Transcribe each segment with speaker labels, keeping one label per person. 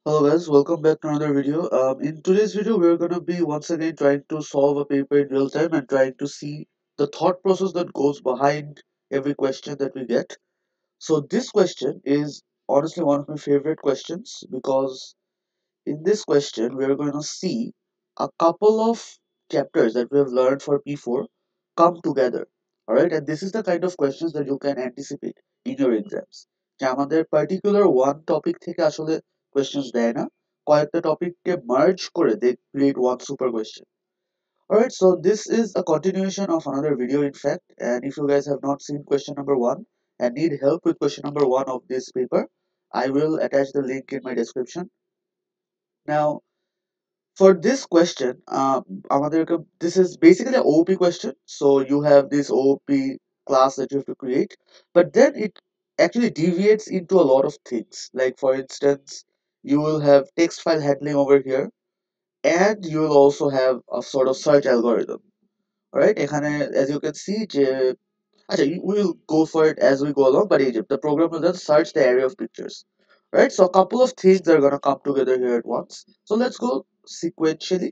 Speaker 1: Hello guys, welcome back to another video. In today's video, we're gonna be once again trying to solve a paper in real time and trying to see the thought process that goes behind every question that we get. So this question is honestly one of my favorite questions because in this question, we're going to see a couple of chapters that we have learned for P4 come together. Alright, and this is the kind of questions that you can anticipate in your exams. যে আমাদের particular one topic থেকে আসলে questions দেয় না, কয়েকটা টপিককে merge করে they create one super question. Alright, so this is a continuation of another video in fact, and if you guys have not seen question number one and need help with question number one of this paper, I will attach the link in my description. Now, for this question, this is basically an OOP question. So you have this OOP class that you have to create, but then it actually deviates into a lot of things. Like for instance, you will have text file handling over here, and you will also have a sort of search algorithm. All right, এখানে as you can see, we will go for it as we go along. But the program will then search the array of pictures. Right, so a couple of things are gonna come together here at once. So let's go sequentially.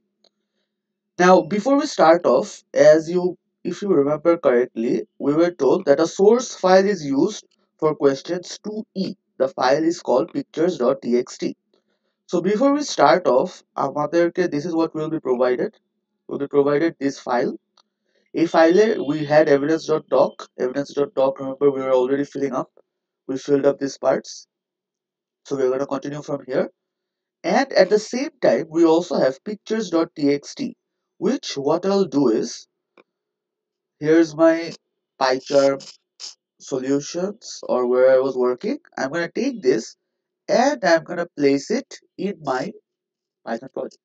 Speaker 1: Now, before we start off, if you remember correctly, we were told that a source file is used for questions 2e. The file is called pictures.txt. So before we start off, this is what will be provided. Will be provided this file. A file we had evidence.doc. Evidence.doc, remember we were already filling up. We filled up these parts. So we're going to continue from here. And at the same time, we also have pictures.txt, which what I'll do is, here's my PyCharm solutions or where I was working. I'm going to take this and I'm going to place it in my Python project.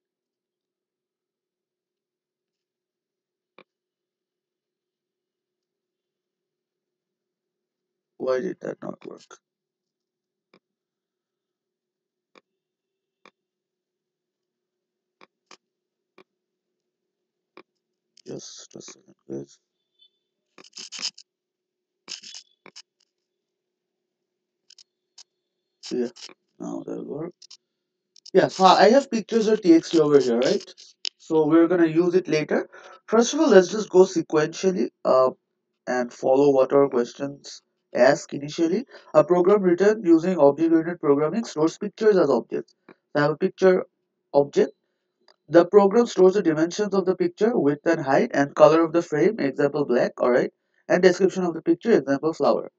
Speaker 1: Why did that not work? Just a second, guys. Yeah, now that'll work. Yeah, so I have pictures.txt over here, right? So we're going to use it later. First of all, let's just go sequentially. And follow what our questions ask initially. A program written using object-oriented programming stores pictures as objects. So I have a picture object. The program stores the dimensions of the picture, width and height, and color of the frame, example black, alright, and description of the picture, example flower.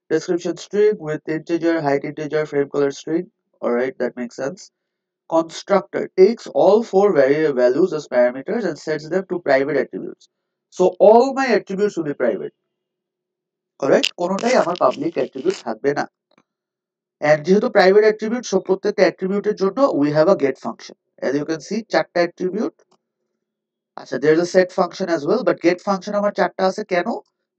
Speaker 1: Description string, width integer, height integer, frame color string, alright, that makes sense. Constructor takes all four variable values as parameters and sets them to private attributes. So all my attributes will be private. Correct, কোনোটাই আমার public attribute থাকবে না। And যেহেতু private attribute, সব প্রত্যেকটা অ্যাট্রিবিউটের জন্য we have a get function. As you can see, চারটা attribute. আচ্ছা, there's a set function as well, but get function আমার চারটা আছে কেন?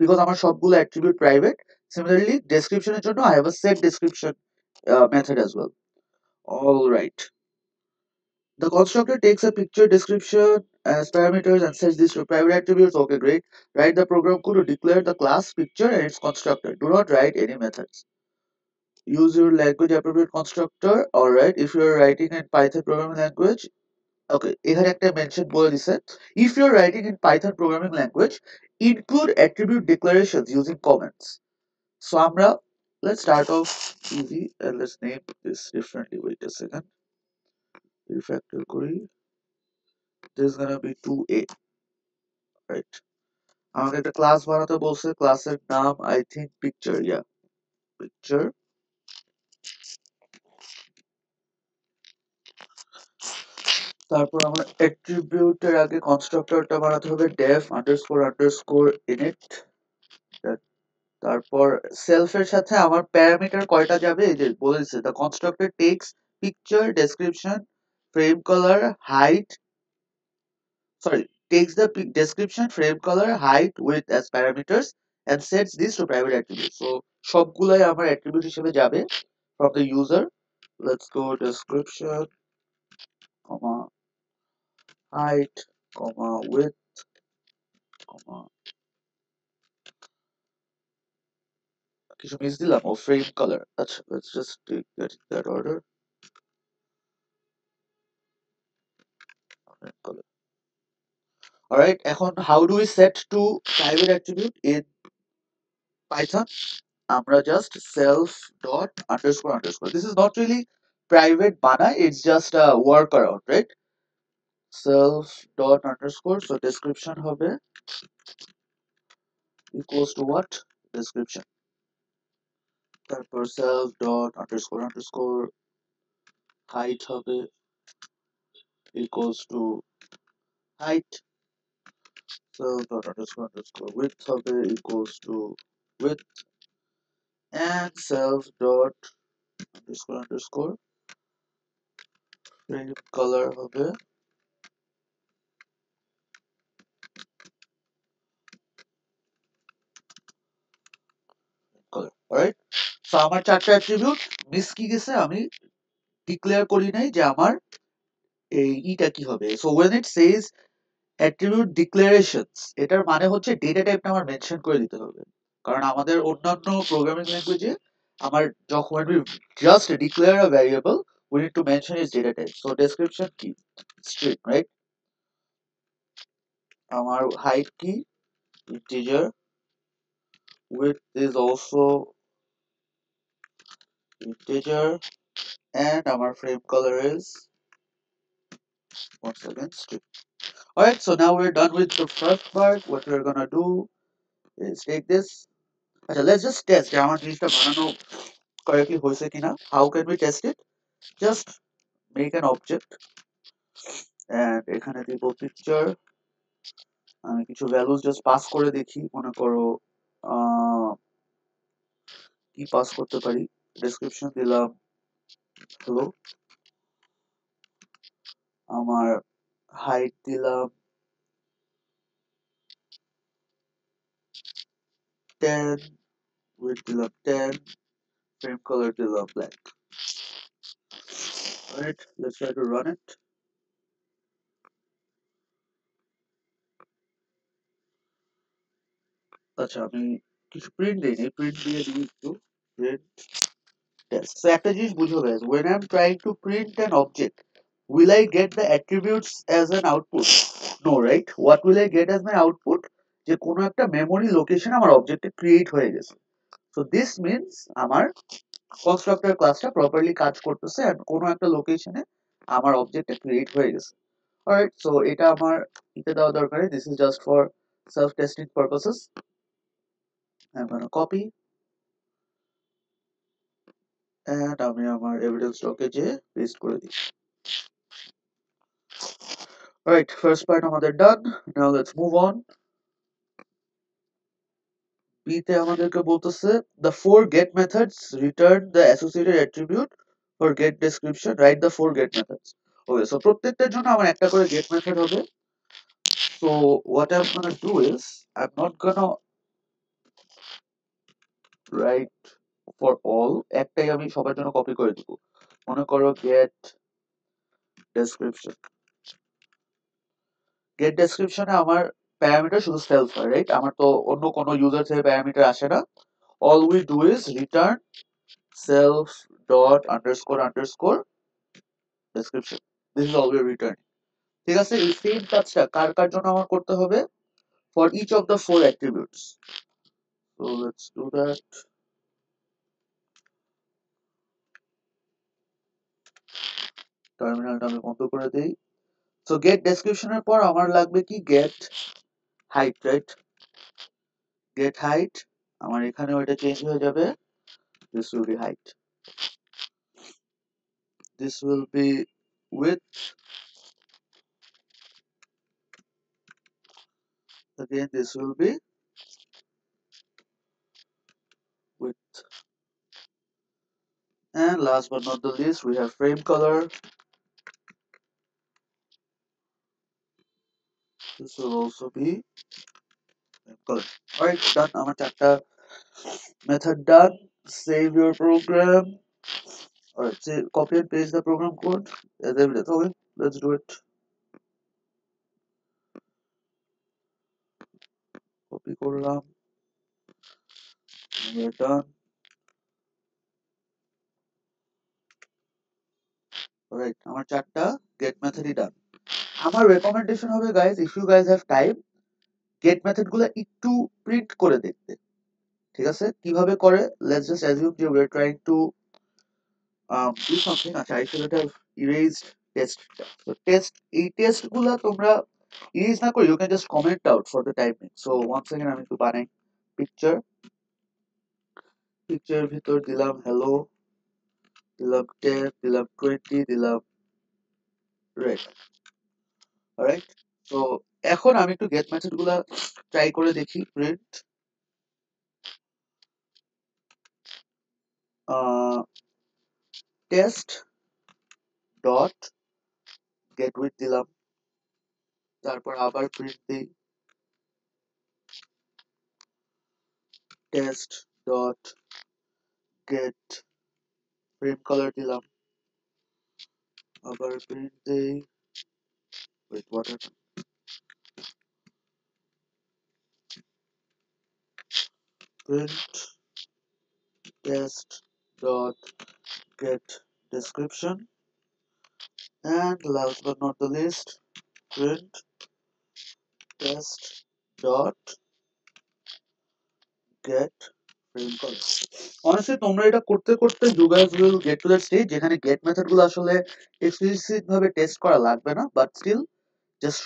Speaker 1: Because আমার সবগুলো অ্যাট্রিবিউট প্রাইভেট। Similarly, descriptionের জন্য I have a set description method as well. All right. The constructor takes a picture description as parameters and sets these to private attributes. Okay, great. Write the program code to declare the class picture and its constructor. Do not write any methods. Use your language appropriate constructor. Alright, if you're writing in Python programming language, okay, এখানে একটা mention বলে দিছে, if you're writing in Python programming language, include attribute declarations using comments. So আমরা, let's start off easy and let's name this differently. Wait a second, refactor করি. This is gonna be 2a, right? আমাকে একটা class বানাতে বলছে, ক্লাসের নাম I think picture, yeah, picture. তারপর আমরা অ্যাট্রিবিউটের আগে কনস্ট্রাক্টরটা বানাতে হবে def _ init। তারপর সেলফের সাথে আমার প্যারামিটার কয়টা যাবে এই যে বলে দিচ্ছে, the constructor takes picture description, frame color, height, sorry, takes the description, frame color, height, width as parameters and sets this to private attributes. So সবগুলাই আমার অ্যাট্রিবিউট হিসেবে যাবে from the user. Let's go description, comma, height, comma, width, comma, কিছু miss দিলাম ও frame color. আচ্ছা, let's just take that in that order. Alright, এখন how do we set to private attribute in Python? আমরা just self dot underscore underscore. This is not really private বানায়, it's just a workaround, right? Self dot underscore, so description হবে equals to what? Description. তারপর self dot underscore underscore height হবে equals to height. Self dot underscore underscore width হবে equals to width, and self dot underscore underscore frame color হবে color. Alright, so আমার চারটা attribute miss কি গেছে, আমি declare করি নাই যে আমার এই ইটা কি হবে। So when it says attribute declarations, এটার মানে হচ্ছে ডেটা টাইপটা আমার মেনশন করে দিতে হবে, কারণ আমাদের অন্যান্য প্রোগ্রামিং ল্যাঙ্গুয়েজে আমার যখন we just declare a variable we need to mention its data type. So description কি, string, right? আমার height কি, integer, width is also integer, and our frame color is once again string. Alright, so now we're done with the first part. What we're gonna do is take this. Okay, let's just test যে আমার জিনিসটা বানানো correctly হয়েছে কিনা. How can we test it? Just make an object and এখানে দিব picture. আমি কিছু ভ্যালুস জাস্ট পাস করে দেখি, মনে করো কি পাস করতে পারি। ডেসক্রিপশন দিলাম হ্যালো, আমার হাইট দিলাম 10, width দিলাম 10, frame color দিলাম black. Alright, let's try to run it. আচ্ছা, আমি কিছু প্রিন্ট দিইনি, প্রিন্ট দিয়ে দিই একটু প্রিন্ট test. So একটা জিনিস বুঝো guys, when I'm trying to print an object, will I get the attributes as an output? No, right? What will I get as my output? যে কোনো একটা মেমোরি লোকেশন আমার অবজেক্টে ক্রিয়েট হয়ে গেছে। So this means আমার constructor ক্লাসটা properly কাজ করতেছে and কোনো একটা লোকেশনে আমার অবজেক্টে ক্রিয়েট হয়ে গেছে। Alright, so এটা আমার ইতে দেওয়া দরকার, this is just for self testing purposes. I'm gonna copy and আমি আমার এভিডেন্স স্টকে যে পেস্ট করে দিই। Alright, first part আমাদের done. Now let's move on. B তে আমাদেরকে বলতেছে the four get methods return the associated attribute for get description, write the four get methods. Okay, so প্রত্যেকটার জন্য আমার একটা করে get method হবে। So what I'm gonna do is I'm not gonna write for all, একটাই আমি সবার জন্য কপি করে দিব। মনে করো get description. get description এ আমার প্যারামিটার শুধু সেলফ হয়, রাইট? আমার তো অন্য কোনো ইউজার থেকে প্যারামিটার আসে না। all we do is return self dot underscore underscore description. This is all we are returning. ঠিক আছে, এই সেম কাজটা কার কার জন্য আমার করতে হবে? For each of the four attributes. So let's do that. টার্মিনালটা আমি বন্ধ করে দেই। So get description এর পর আমার লাগবে কি get height, right? Get height আমার এখানে ওইটা চেঞ্জ হয়ে যাবে, this will be height, this will be width, again this will be width, and last but not the least we have frame color. This will also be frame color. Alright, done. আমার চারটা method done. Save your program. Alright, say copy and paste the program code as evidence. Okay, let's do it. Copy করলাম, we're done. Alright, আমার চারটা get method done. আমার recommendation হবে guys, if you guys have time, get method গুলো একটু print করে দেখতে। ঠিক আছে, কিভাবে করে, লেটস জাস্ট অ্যাজিউম যে we are trying to do something. আচ্ছা, I should have erased test. So test, এই টেস্ট গুলা তোমরা erase না করে you can just comment out for the timing. So once again আমি একটু বানাই পিকচার, পিকচার ভিতর দিলাম হ্যালো, দিলাম 10, দিলাম 20, দিলাম রেড। অলরাইট, সো এখন আমি একটু গেট মেথড গুলা ট্রাই করে দেখি। Print test dot get with দিলাম, তারপর আবার প্রিন্ট দিই test dot gate frame colour দিলাম, আবার প্রিন্ট দেই, wait what happened, print test dot get description, and last but not the least, print test dot get frame color. Honestly তোমরা এটা করতে করতে you guys will get to that stage যেখানে get method গুলো আসলে explicit ভাবে test করা লাগবে না, but still just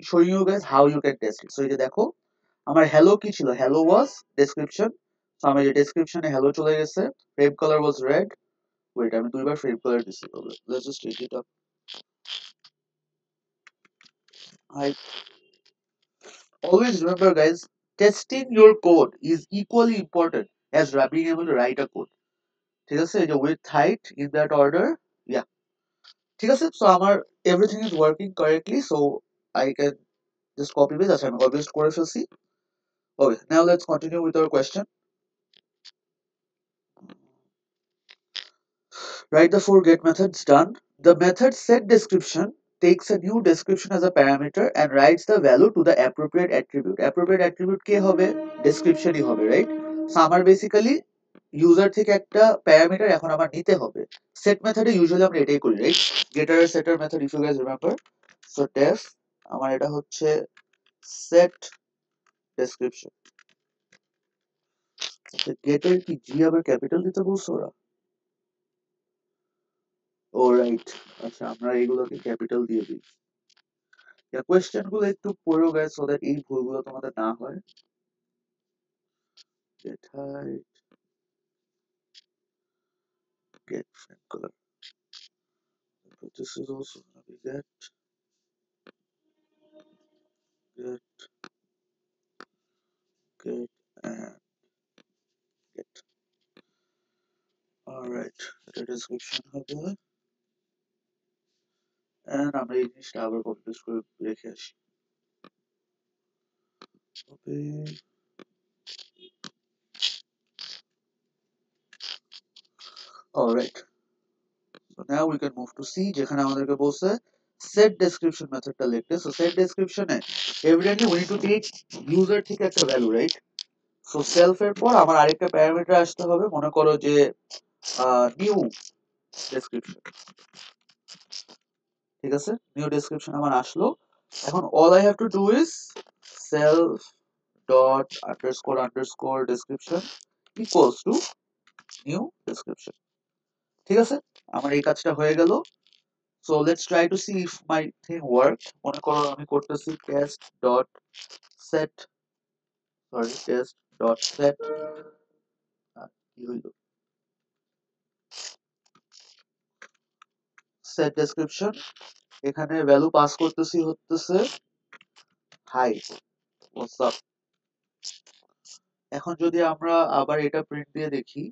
Speaker 1: showing you guys how you can test it. So এই যে দেখো আমার hello কি ছিল, hello was description, so আমার যে description এ hello চলে গেছে, frame color was red, wait আমি দুইবার frame color দিছি, let's just take it up. I always remember guys, testing your code is equally important as being able to write a code. ঠিক আছে, এই যে with height in that order, yeah, ঠিক আছে। So আমার everything is working correctly, so I can just copy paste, আচ্ছা আমি copy paste করে ফেলছি। Okay, now let's continue with our question. Write the four get methods, done. The method set description takes a new description as a parameter and writes the value to the appropriate attribute. Appropriate attribute কে হবে? Description ই হবে, right? So আমার basically user থেকে একটা parameter এখন আমার নিতে হবে। Set method এ usually আমরা এটাই করি, right? Getter R setter method, if you guys remember. So def আমার এটা হচ্ছে set description. Getter কি G আবার ক্যাপিটাল দিতে বলছো ওরা? ও রাইট, আচ্ছা আমরা এগুলোকে ক্যাপিটাল দিয়ে দিই। কোয়েশ্চেন গুলো একটু পড়ো গাইস, সো দ্যাট এই ভুলগুলো তোমাদের না হয়। Get height, get frame color. But this is also gonna be get, get, and get. Alright, এটা description হবে, and আমরা এই জিনিসটা আবার কপি পেস্ট করে রেখে আসি। Copy. Alright, so now we can move to C, যেখানে আমাদেরকে বলছে set description মেথডটা লিখতে। So set description A evidently we need to take user থেকে একটা value, right? So self এর পর আমার আরেকটা প্যারামিটার আসতে হবে, মনে করো যে নিউ ডেসক্রিপশন। ঠিক আছে, নিউ ডেসক্রিপশন আমার আসলো। এখন all I have to do is self dot underscore description equals to new description। ঠিক আছে, আমার এই কাজটা হয়ে গেল। So let's try to see if my thing worked. মনে করো আমি করতেছি test dot set, sorry test dot set, কি হইলো, set description, এখানে ভ্যালু পাস করতেছি হচ্ছে হাই, হোয়াটস আপ। এখন যদি আমরা আবার এটা প্রিন্ট দিয়ে দেখি,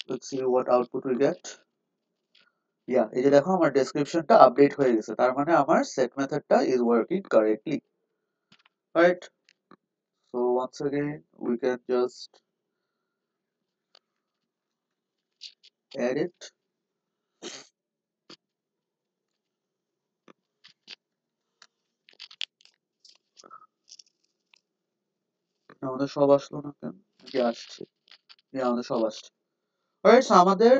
Speaker 1: let's see what output we get. Yeah, এই যে দেখো আমার ডেসক্রিপশনটা আপডেট হয়ে গেছে, তার মানে আমার set মেথডটা is working correctly, right? So once again we can just add it. আমাদের সব আসলো না কেন, কি আসছে? আমাদের সব আসছে। অলরাইট, সো আমাদের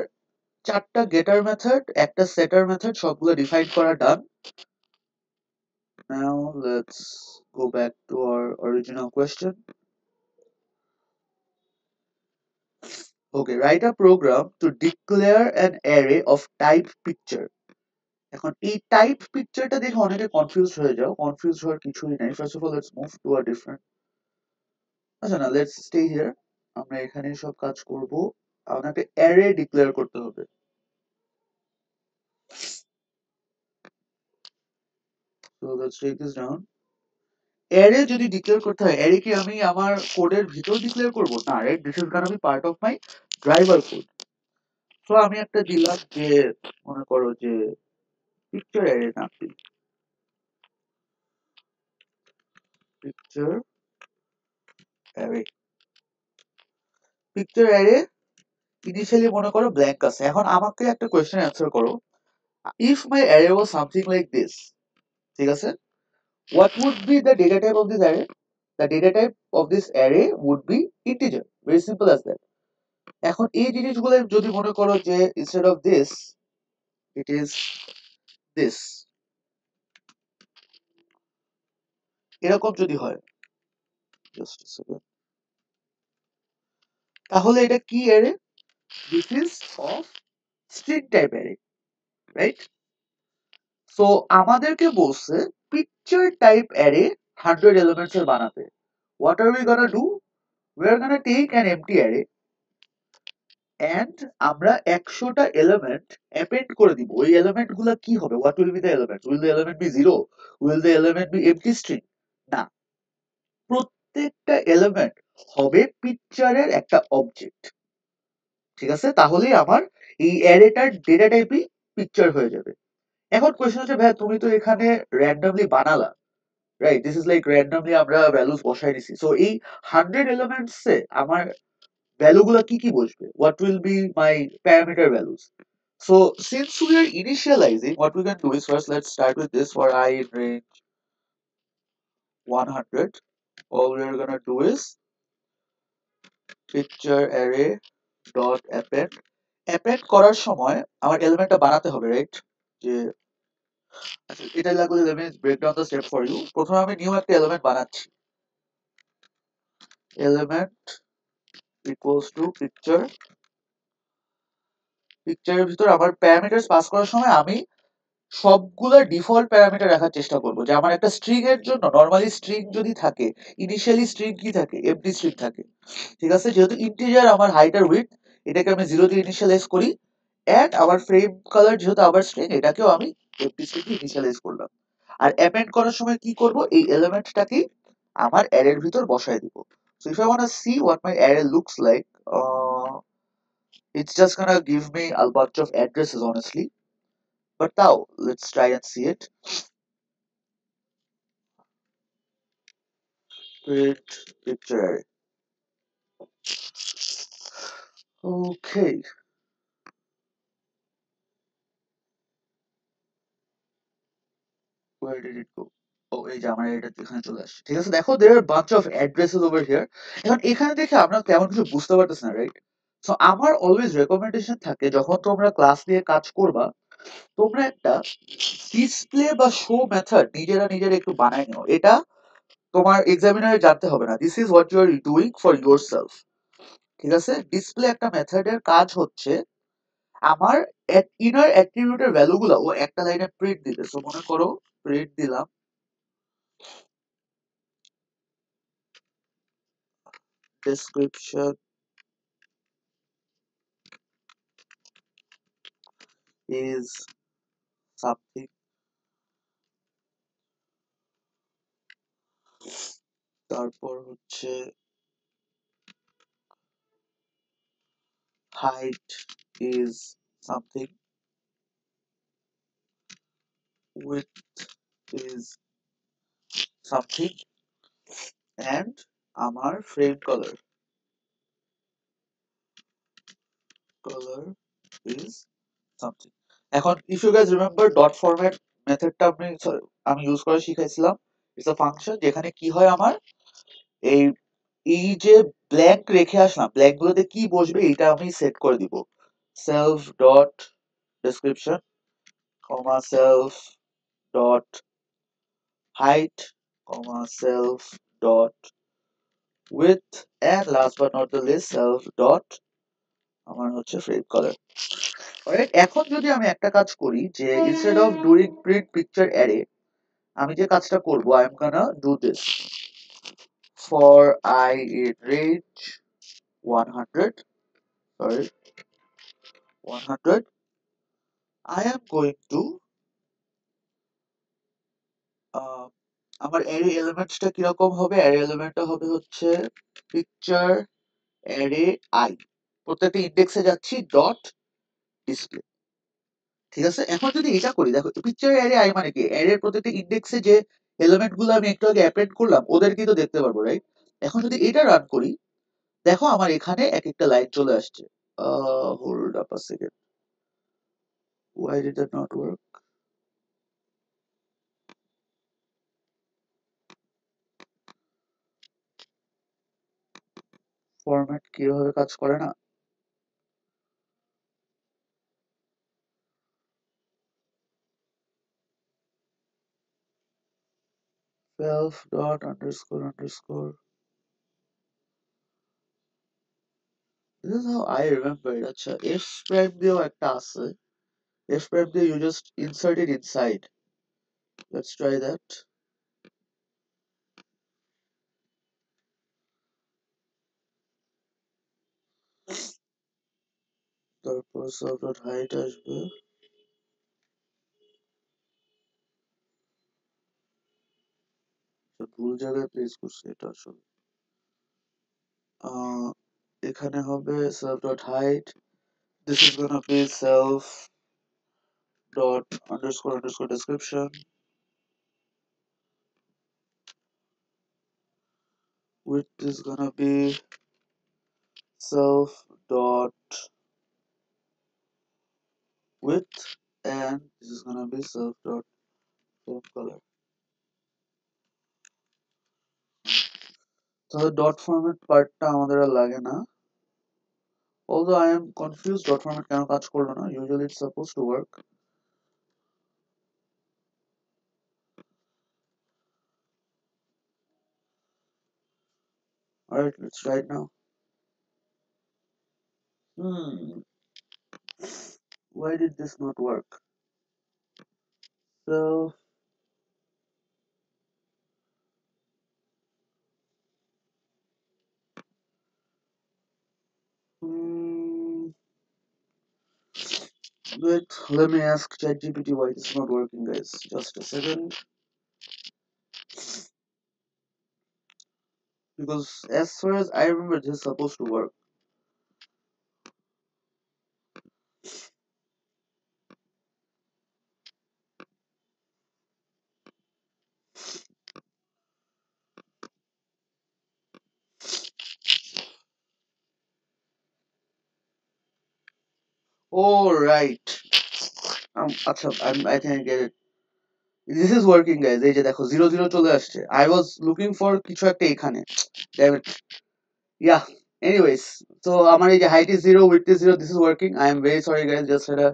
Speaker 1: চারটা গেটার মেথড, একটা সেটার মেথড সবগুলো ডিফাইন করা done. Now let's go back to our original question. Okay, write a program to declare an array of type picture. এখন এই টাইপ পিকচারটা দেখে অনেকে কনফিউজ হয়ে যাও, কনফিউজ হওয়ার কিছুই নাই। First of all let's move to a different, আচ্ছা না, লেটস স্টে হিয়ার। আমরা এখানে সব কাজ করব। আপনাকে অ্যারে ডিক্লেয়ার করতে হবে। So let's take this down. Array যদি ডিক্লেয়ার করতে হয়, অ্যারে কি আমি আমার কোডের ভিতর ডিক্লেয়ার করব? না, right, this is gonna B part of my driver code. So আমি একটা দিলাম যে, মনে করো যে পিকচার অ্যারে নাম দিই, picture array. Picture array initially মনে করো ব্ল্যাঙ্ক আছে। এখন আমাকে একটা কোয়েশ্চেন অ্যান্সার করো, if my array was something like this, ঠিক আছে, what would be the data type of this array? The data type of this array would be integer. Very simple as that. এখন এই জিনিসগুলো যদি মনে করো যে instead of this it is this, এরকম যদি হয়, just a second, তাহলে এটা কি array? This is of string type array, right? So আমাদেরকে বলছে picture type array 100 elements এর বানাতে। What are we gonna do? We are gonna take an empty array and আমরা 100টা এলিমেন্ট অ্যাপেন্ড করে দিব। ওই এলিমেন্ট গুলা কি হবে? What will be the element? Will the element be zero? Will the element be empty string? না, প্রত্যেকটা element হবে পিকচারের একটা অবজেক্ট, ঠিক আছে? তাহলেই আমার এই অ্যারেটার ডেটা টাইপই পিকচার হয়ে যাবে। এখন কোয়েশ্চেন হচ্ছে, ভাই তুমি তো এখানে র্যান্ডমলি বানালা, right? This is like randomly আমরা ভ্যালুস বসাই দিছি। সো এই 100 এলিমেন্টসে আমার ভ্যালুগুলো কি কি বসবে? What will be my parameter values? So since we are initializing, what we can do is, first let's start with this for I in range 100. All we are gonna do is picture array dot append. Append করার সময় আমার এলিমেন্টটা বানাতে হবে, right? যে আচ্ছা, এটা লাগলে let me break down the step for you. প্রথমে আমি নিউ একটা এলিমেন্ট বানাচ্ছি, এলিমেন্ট equals to picture। পিকচারের ভিতর আমার প্যারামিটারস পাস করার সময় আমি সবগুলা ডিফল্ট প্যারামিটার রাখার চেষ্টা করব। যে আমার একটা স্ট্রিং এর জন্য নরমালি স্ট্রিং যদি থাকে, ইনিশিয়ালি স্ট্রিং কি থাকে? এমটি স্ট্রিং থাকে, ঠিক আছে? যেহেতু ইন্টিজার আমার হাইট আর উইডথ, এটাকে আমি 0 দিয়ে ইনিশিয়ালাইজ করি। এন্ড আমার ফ্রেম কালার যেহেতু আবার স্ট্রিং, এটাকেও আমি এমটি স্ট্রিং দিয়ে ইনিশিয়ালাইজ করলাম। আর অ্যাপেন্ড করার সময় কি করব? এই এলিমেন্টটাকে আমার অ্যারের ভিতর বসায় দিব। So if I want to see what my array looks like, it's just gonna give me a bunch of addresses honestly, but now let's try and see it. Create picture array. Okay. Where did it go? ও এই যে আমার এটা এখানে চলে আসছে, ঠিক আছে? দেখো there are bunch of addresses over here. এখন এখানে দেখে আমরা তেমন কিছু বুঝতে পারতেছি না, রাইট? সো আমার অলওয়েজ রেকমেন্ডেশন থাকে, যখন তোমরা ক্লাস নিয়ে কাজ করবা, তোমরা একটা ডিসপ্লে বা শো মেথড নিজেরা একটু বানায় নিও। এটা তোমার এক্সামিনারে জানতে হবে না। This is what you are doing for yourself, ঠিক আছে? ডিসপ্লে একটা মেথডের কাজ হচ্ছে আমার ইনার অ্যাট্রিবিউটের ভ্যালুগুলো ও একটা লাইনে প্রিন্ট দিতে। সো মনে করো প্রিন্ট দিলাম description is something, তারপর হচ্ছে height is something, width is something, and আমার frame color is something. এখন if you guys remember dot format মেথডটা আমি ইউজ করা শিখাইছিলাম। ইটস আ ফাংশন যেখানে কি হয়, আমার এই এই যে ব্ল্যাঙ্ক রেখে আসলাম, ব্ল্যাঙ্ক গুলোতে কি বসবে এটা আমি সেট করে দিব। self dot description, comma self dot height, comma self dot width, and last but not the least self dot আমার হচ্ছে frame color. Alright, এখন যদি আমি একটা কাজ করি যে instead of doing print picture array, আমি যে কাজটা করব I am gonna do this. For I in range 100, sorry, 100, I am going to আমার অ্যারে এলিমেন্টসটা কিরকম হবে? অ্যারে এলিমেন্টটা হবে হচ্ছে পিকচার অ্যারে আই, প্রত্যেকটা ইন্ডেক্সে যাচ্ছি ডট ডিসপ্লে। ঠিক আছে, এখন যদি এটা করি, দেখো পিকচার অ্যারে আই মানে কি, অ্যারের প্রত্যেকটা ইন্ডেক্সে যে এলিমেন্ট গুলো আমি একটু আগে অ্যাপেন্ড করলাম ওদেরকে তো দেখতে পারবো, রাইট? এখন যদি এটা রান করি, দেখো আমার এখানে এক একটা লাইন চলে আসছে। Hold up a second, why did that not work? Format কিভাবে কাজ করে না? self dot underscore underscore, this is how I remember it. আচ্ছা, f prime দিয়েও একটা আছে, f prime দিয়ে you just insert it inside. Let's try that. তারপর self dot height আসবে, ভুল জায়গায় প্লেস করছে এটা আসলে। এখানে হবে self dot height, this is gonna be self dot underscore underscore description, width is gonna be self dot width, and this is gonna be self dot frame color. তাহলে dot format পার্টটা আমাদের আর লাগে না, although I am confused dot format কেন কাজ করলো না, usually it's supposed to work. Alright, let's try it now. Why did this not work? So wait, let me ask ChatGPT why this is not working, guys. Just a second. Because as far as I remember, this is supposed to work. Oh, right. আচ্ছা, I think I get it. This is working, guys. এই যে দেখো 00 চলে আসছে. I was looking for কিছু একটা এখানে. Damn it. Yeah. Anyways, so আমার এই যে height is 0, width is 0, this is working. I am very sorry, guys. Just had a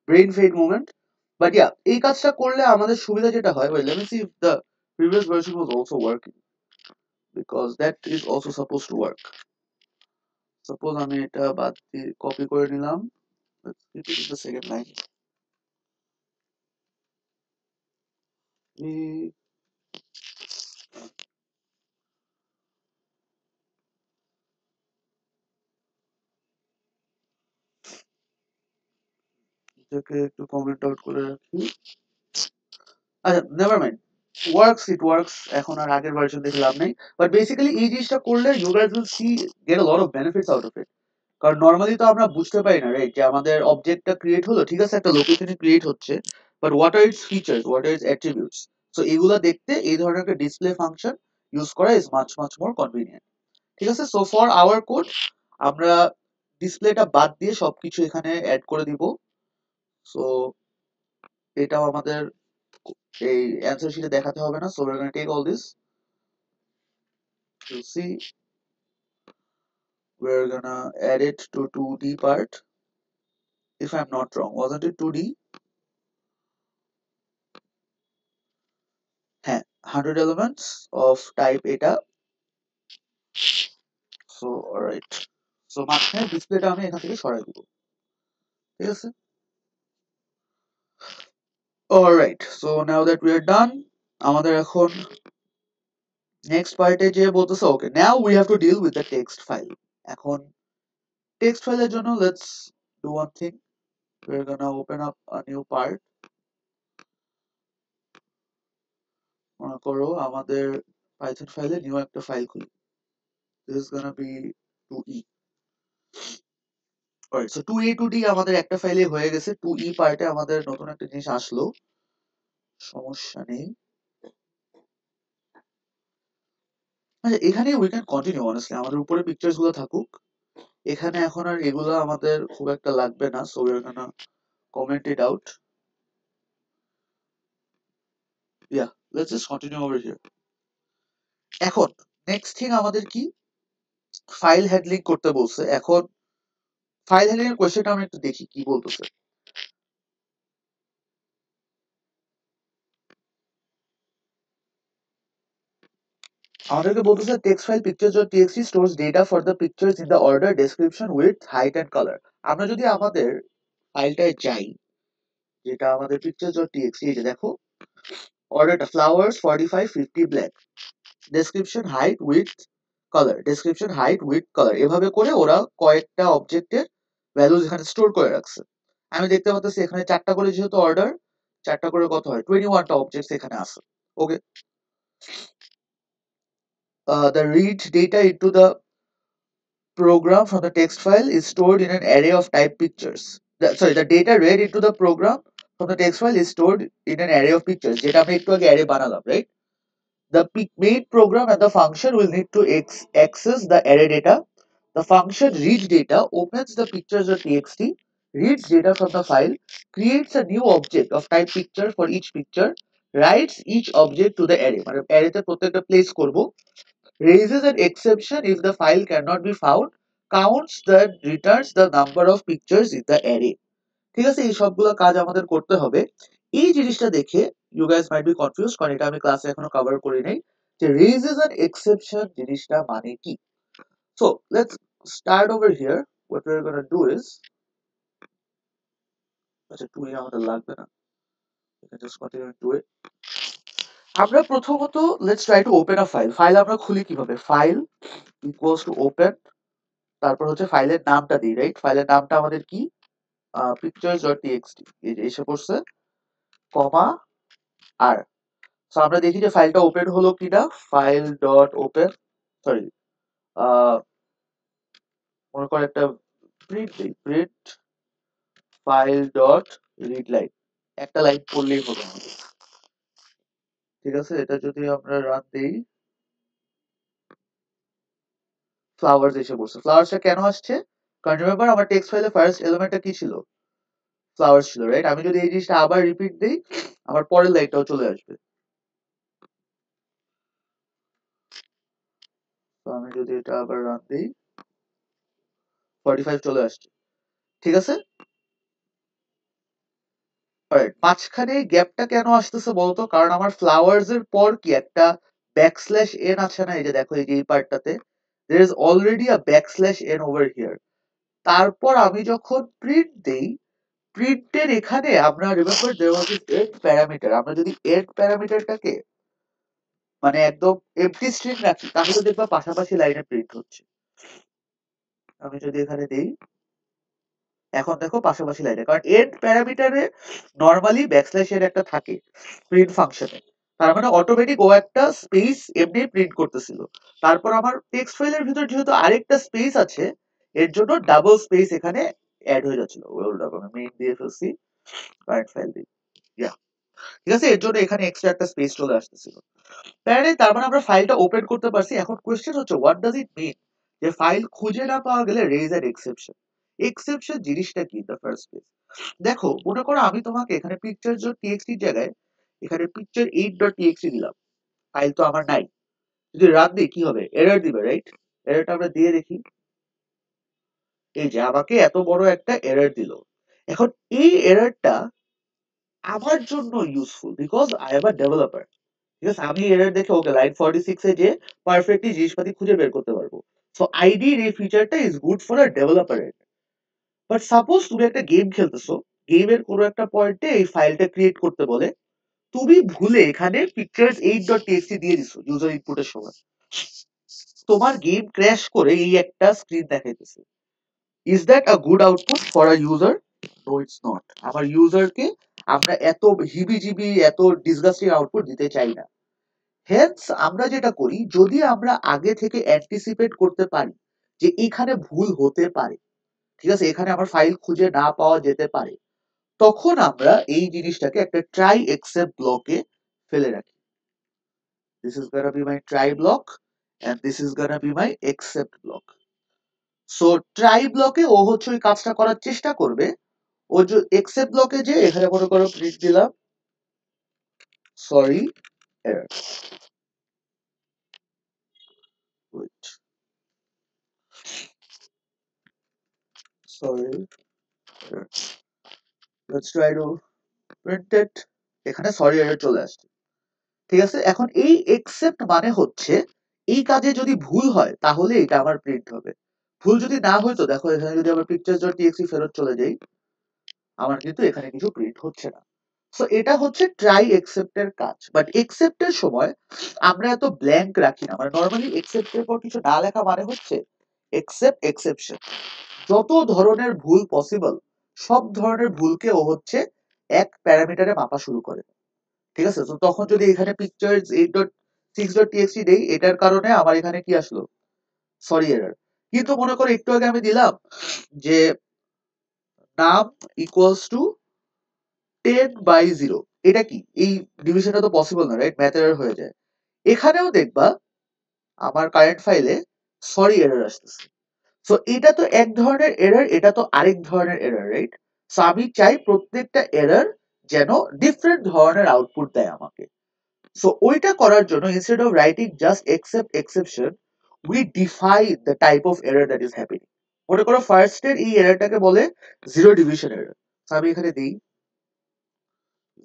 Speaker 1: brain fade moment. But yeah, এই কাজটা করলে আমাদের সুবিধা যেটা হয়, wait, let me see if the previous version was also working, because that is also supposed to work. Suppose আমি এটা বাদ দিয়ে কপি করে নিলাম. Let's keep it in the second line. We এটাকে একটু কমেন্ট আউট করে রাখি. আচ্ছা, never mind, works, it works, এখন আর আগের ভার্সন দেখে লাভ নেই, বাট বেসিক্যালি এই জিনিসটা করলে you guys will see get a lot of benefits out of it. কারণ নর্মালি তো আমরা বুঝতে পারি না, রাইট, যে আমাদের অবজেক্টটা ক্রিয়েট হলো, ঠিক আছে, একটা লোকেশনে ক্রিয়েট হচ্ছে, but what are it's features, what are it's attributes. So এগুলো দেখতে এই ধরনের একটা ডিসপ্লে ফাংশন ইউজ করা is much much more convenient. ঠিক আছে, সো ফর আওয়ার কোড আমরা ডিসপ্লেটা বাদ দিয়ে সবকিছু এখানে অ্যাড করে দিব। সো এটাও আমাদের এই অ্যান্সার শিটে দেখাতে হবে না। So we are gonna take all this, you'll see we're gonna add it to 2D part. if I'm not wrong. Wasn't it 2D? হ্যাঁ, 100 elements of type এটা. So alright, so মাঝখানে ডিসপ্লেটা আমি এখান থেকে সরাই দিব, ঠিক আছে? Alright, so now that we are done, আমাদের এখন নেক্সট পার্টে যে বলতেছে okay now we have to deal with the text file. এখন টেক্সট ফাইলের জন্য let's do one thing, we are gonna open up a new part. মনে করো আমাদের পাইথন ফাইলে নিউ একটা ফাইল খুলি, this is gonna be 2e। Alright, so 2a 2d আমাদের একটা ফাইলে হয়ে গেছে। 2e পার্টে আমাদের নতুন একটা জিনিস আসলো, সমস্যা নেই। আচ্ছা, এখানে উই ক্যান কন্টিনিউ অনেস্টলি, আমাদের উপরে পিকচার্স গুলো থাকুক, এখানে এখন আর এগুলো আমাদের খুব একটা লাগবে না। So we are gonna comment it out. Yeah, let's just continue over here. এখন নেক্সট থিং আমাদের কি, ফাইল হ্যান্ডলিং করতে বলছে। এখন ফাইল হ্যান্ডলিং এর কোয়েশ্চেনটা আমরা একটু দেখি কি বলতেছে। আমাদেরকে বলতেছে text file pictures.txt stores data for the pictures in the order description width height and color। আমরা যদি আমাদের ফাইলটায় যাই, যেটা আমাদের pictures.txt, এই যে দেখো অর্ডারটা flowers 45 50 black, description height with colour, description height with colour, এভাবে করে ওরা কয়েকটা অবজেক্টের ভ্যালুজ এখানে স্টোর করে রাখছে। আমি দেখতে পাচ্ছি এখানে 4টা করে যেহেতু অর্ডার, 4টা করে কত হয় 21টা অবজেক্টস এখানে আছে। ওকে, the read data into the program from the text file is stored in an array of type pictures. The data read into the program from the text file is stored in an array of pictures, যেটা আমরা একটু আগে array বানালাম, right? The main program and the function will need to access the array data. The function read data opens the pictures.txt, reads data from the file, creates a new object of type picture for each picture, writes each object to the array, মানে array তে প্রত্যেকটা place করব, raises an exception if the file cannot be found, counts that returns the number of pictures in the array। ঠিক আছে, এই সবগুলো কাজ আমাদের করতে হবে। এই জিনিসটা দেখে you guys might be confused, কারণ এটা আমি ক্লাসে এখনো কভার করি নাই যে raises an exception জিনিসটা মানে কি। So let's start over here. What we are gonna do is, আচ্ছা 2 আমাদের লাগবে না, জাস্ট কন্টিনিউ টু ইট। আমরা প্রথমত let's try to open a file. File আমরা খুলি কিভাবে, ফাইল ইকুয়ালস টু ওপেন, তারপর হচ্ছে ফাইলের নামটা দিই, রাইট? ফাইলের নামটা আমাদের কি, pictures.txt, এই যে এসে পড়ছে, কমা আর। সো আমরা দেখি যে ফাইলটা ওপেন হলো কিনা, ফাইল ডট ওপেন, সরি মনে করে একটা প্রিন্ট দিই, print file dot read line, একটা লাইন পড়লেই হবে আমাদের, ঠিক আছে? এটা যদি আমরা রান দিই, ফ্লাওয়ার্স এসে পড়ছে। ফ্লাওয়ার্সটা কেন আসছে, কারণ রিমেম্বার আমার টেক্সট ফাইলে ফার্স্ট এলিমেন্টটা কি ছিল, ফ্লাওয়ার্স ছিল, রাইট? আমি যদি এই জিনিসটা আবার রিপিট দিই, আমার পরের লাইনটাও চলে আসবে। তো আমি যদি এটা আবার রান দিই, 45 চলে আসছে, ঠিক আছে? অলরাইট, মাঝখানে গ্যাপটা কেন আসতেছে বলতো, কারণ আমার ফ্লাওয়ার্স এর পর কি একটা ব্যাকস্ল্যাশ এন আছে না, এই যে দেখো এই যে এই পার্টটাতে there is already a backslash n over here। তারপর আমি যখন প্রিন্ট দেই, প্রিন্টের এখানে আমরা remember there was this end parameter, আমরা যদি end প্যারামিটারটাকে মানে একদম এমটি স্ট্রিং রাখি, তাহলে দেখবা পাশাপাশি লাইনে প্রিন্ট হচ্ছে। আমি যদি এখানে দেই, এখন দেখো পাশাপাশি লাইনে, কারণ এন্ড প্যারামিটারে নরমালি ব্যাকস্ল্যাশ এর একটা থাকে প্রিন্ট ফাংশনে, তার মানে অটোমেটিক ও একটা স্পেস এমনি প্রিন্ট করতেছিল। তারপর আমার টেক্সট ফাইলের ভিতর যেহেতু আরেকটা স্পেস আছে, এর জন্য ডাবল স্পেস এখানে অ্যাড হয়ে যাচ্ছিল। আমি মেইন দিয়ে ফেলছি, কারেন্ট ফাইল দিই, ইয়া, ঠিক আছে? এর জন্য এখানে এক্সট্রা একটা স্পেস চলে আসতেছিল। তার মানে আমরা ফাইলটা ওপেন করতে পারছি। এখন কোয়েশ্চেন হচ্ছে হোয়াট ডাজ ইট মিন যে ফাইল খুঁজে না পাওয়া গেলে রেজ এন এক্সেপশন। এক্সেপশন জিনিসটা কি ইন দ্য ফার্স্ট প্লেস? দেখো, মনে করো আমি তোমাকে এখানে pictures.txt জায়গায় এখানে picture8.txt দিলাম, ফাইল তো আমার নাই। যদি রান দিই কি হবে, এরর দিবে, রাইট? এররটা আমরা দিয়ে দেখি, এই যে আমাকে এত বড় একটা এরর দিল। এখন এই এররটা আমার জন্য useful because I am a developer. ঠিক আছে, আমি এরর দেখে ওকে লাইন 46 এ যে পারফেক্টলি জিনিসপাতি খুঁজে বের করতে পারবো। সো আইডির এই ফিচারটা ইজ গুড ফর আ ডেভেলপারের। বাট সাপোজ তুমি একটা গেম খেলতেছো, গেমের কোনো একটা পয়েন্টে এই ফাইলটা ক্রিয়েট করতে বলে, তুমি ভুলে এখানে পিকচার্স 8.txt দিয়ে দিছো ইউজার ইনপুটের সময়, তোমার গেম ক্র্যাশ করে এই একটা স্ক্রিন দেখাইতেছে। Is that a good output for a user? No it's not. আমার ইউজারকে আমরা এত হিবিজিবি এত ডিসগাস্টিং আউটপুট দিতে চাই না। হেন্স আমরা যেটা করি, যদি আমরা আগে থেকে অ্যান্টিসিপেট করতে পারি যে এখানে ভুল হতে পারে, ঠিক আছে, এখানে আমার ফাইল খুঁজে না পাওয়া যেতে পারে, তখন আমরা এই জিনিসটাকে একটা ট্রাই এক্সেপ্ট ব্লকে ফেলে রাখি। This is gonna be my try block and this is gonna be my except block. So try ব্লকে ও হচ্ছে ওই কাজটা করার চেষ্টা করবে। ও যে এক্সেপ্ট ব্লকে যে এখানে মনে করো প্রিন্ট দিলাম sorry error, wait, sorry error, let's try to print it. এখানে সরি এরর চলে আসছে। ঠিক আছে, এখন এই এক্সেপ্ট মানে হচ্ছে এই কাজে যদি ভুল হয় তাহলে এটা আমার প্রিন্ট হবে। ভুল যদি না হয়তো দেখো এখানে যদি আবার pictures.txt ফেরত চলে যাই, আমার কিন্তু এখানে কিছু প্রিন্ট হচ্ছে না। সো এটা হচ্ছে ট্রাই এক্সেপ্টের কাজ। বাট এক্সেপ্টের সময় আমরা এত ব্ল্যাঙ্ক রাখি না। মানে নরমালি এক্সেপ্টের পর কিছু না লেখা মানে হচ্ছে এক্সেপ্ট এক্সেপশন, যত ধরনের ভুল পসিবল সব ধরনের ভুলকে ও হচ্ছে এক প্যারামিটারে মাপা শুরু করে। ঠিক আছে, তো তখন যদি এখানে পিকচার্স 8.6.txt দেই, এটার কারণে আমার এখানে কি আসলো সরি এরর। কিন্তু মনে করো একটু আগে আমি দিলাম যে নাম ইকুয়ালস টু 10/0, এটা কি এই ডিভিশনটা তো পসিবল না, রাইট? ম্যাথ এরর হয়ে যায়। এখানেও দেখবা আমার কারেন্ট ফাইলে সরি এরর আসতেছে। সো এটা তো এক ধরনের এরর, এটা তো আরেক ধরনের এরর, রাইট? সো আমি চাই প্রত্যেকটা এরর যেন ডিফারেন্ট ধরনের আউটপুট দেয় আমাকে। সো ওইটা করার জন্য instead of writing just accept exception, we define the type of error that is happening. মনে করো ফার্স্ট এর এই এররটাকে বলে জিরো ডিভিশন এরর। আমি এখানে দিই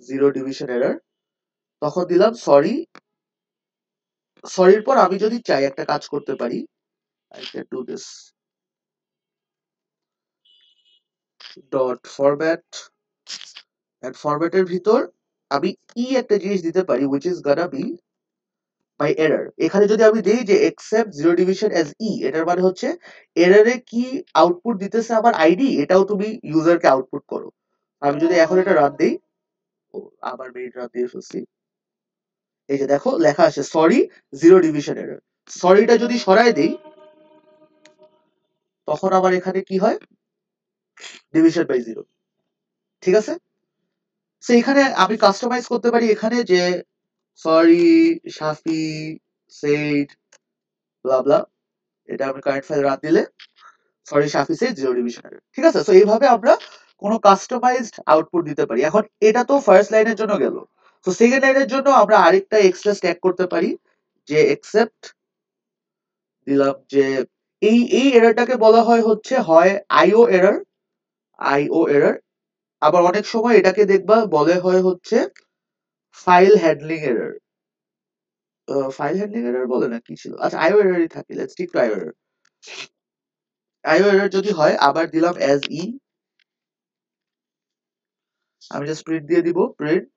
Speaker 1: জিরো ডিভিশন এরর, তখন দিলাম সরি। সরির পর আমি যদি চাই একটা কাজ করতে পারি, I can do this dot format, and ফরম্যাটের ভিতর আমি একটা জিনিস দিতে পারি which is gonna be my error. এখানে যদি আমি দেই যে accept zero division as এটার মানে হচ্ছে এররে কি আউটপুট দিতেছে আমার আইডি, এটাও তুমি ইউজারকে আউটপুট করো। আমি যদি এখন এটা রান দেই, ও আবার মেইন রান দিয়ে ফেলছি, এই যে দেখো লেখা আছে সরি জিরো ডিভিশন এরর। সরিটা যদি সরাই দেই তখন আমার এখানে কি হয় ডিভিশন বাই জিরো। ঠিক আছে, সো এখানে আমি কাস্টমাইজ করতে পারি এখানে যে সরি শাফি সেইড ব্লা ব্লা, এটা আমি কারেন্ট ফাইল রান দিলে সরি শাফি সেইড জিরো ডিভিশন এরর। ঠিক আছে, সো এইভাবে আমরা কোনো কাস্টমাইজড আউটপুট দিতে পারি। এখন এটা তো ফার্স্ট লাইনের জন্য গেল। তো সেকেন্ড লাইনের জন্য আমরা আরেকটা এক্সট্রা স্ট্যাক করতে পারি যে এক্সেপ্ট দিলাম যে এই এররটাকে বলা হয় হচ্ছে হয় আইও এরর, আইও এরর। আবার অনেক সময় এটাকে দেখবা বলে হয় হচ্ছে file handling error. File handling error বলে না কি ছিল, আচ্ছা আইও এররই থাকে, let's stick to IO error. IO error যদি হয় আবার দিলাম অ্যাজ আমি জাস্ট প্রিন্ট দিয়ে দিব প্রিন্ট,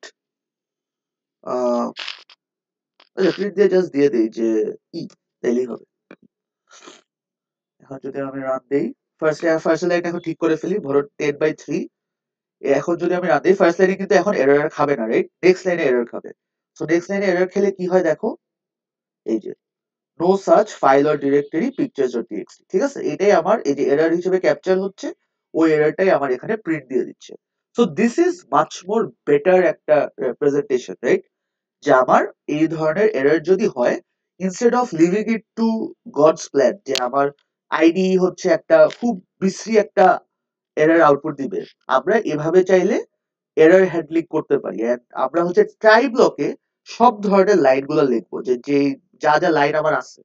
Speaker 1: আচ্ছা প্রিন্ট দিয়ে জাস্ট দিয়ে দেই যে তাইলেই হবে। এখন যদি আমি রান দেই, ফার্স্ট লাইন এখন ঠিক করে ফেলি, ধরো 10/3। এখন যদি আমি রান দিই ফার্স্ট লাইনে কিন্তু এখন এরর খাবে না, রাইট? নেক্সট লাইনে এরর খাবে। সো নেক্সট লাইনে এরর খেলে কি হয় দেখো, এই যে no search file or directory pictures.txt। ঠিক আছে, এটাই আমার এই যে এরর হিসেবে ক্যাপচার হচ্ছে, ওই এররটাই আমার এখানে প্রিন্ট দিয়ে দিচ্ছে। So this is much more better একটা রিপ্রেজেন্টেশন, রাইট? যে আমার এই ধরনের এরর যদি হয়, instead of living it to God's plan যে আমার আইডি হচ্ছে একটা খুব বিশ্রী একটা এরর আউটপুট দিবে, আমরা এভাবে চাইলে এরর হ্যান্ডলিং করতে পারি। এন্ড আমরা হচ্ছে ট্রাই ব্লকে সব ধরনের লাইনগুলো লিখবো যে যে যা যা লাইন আমার আছে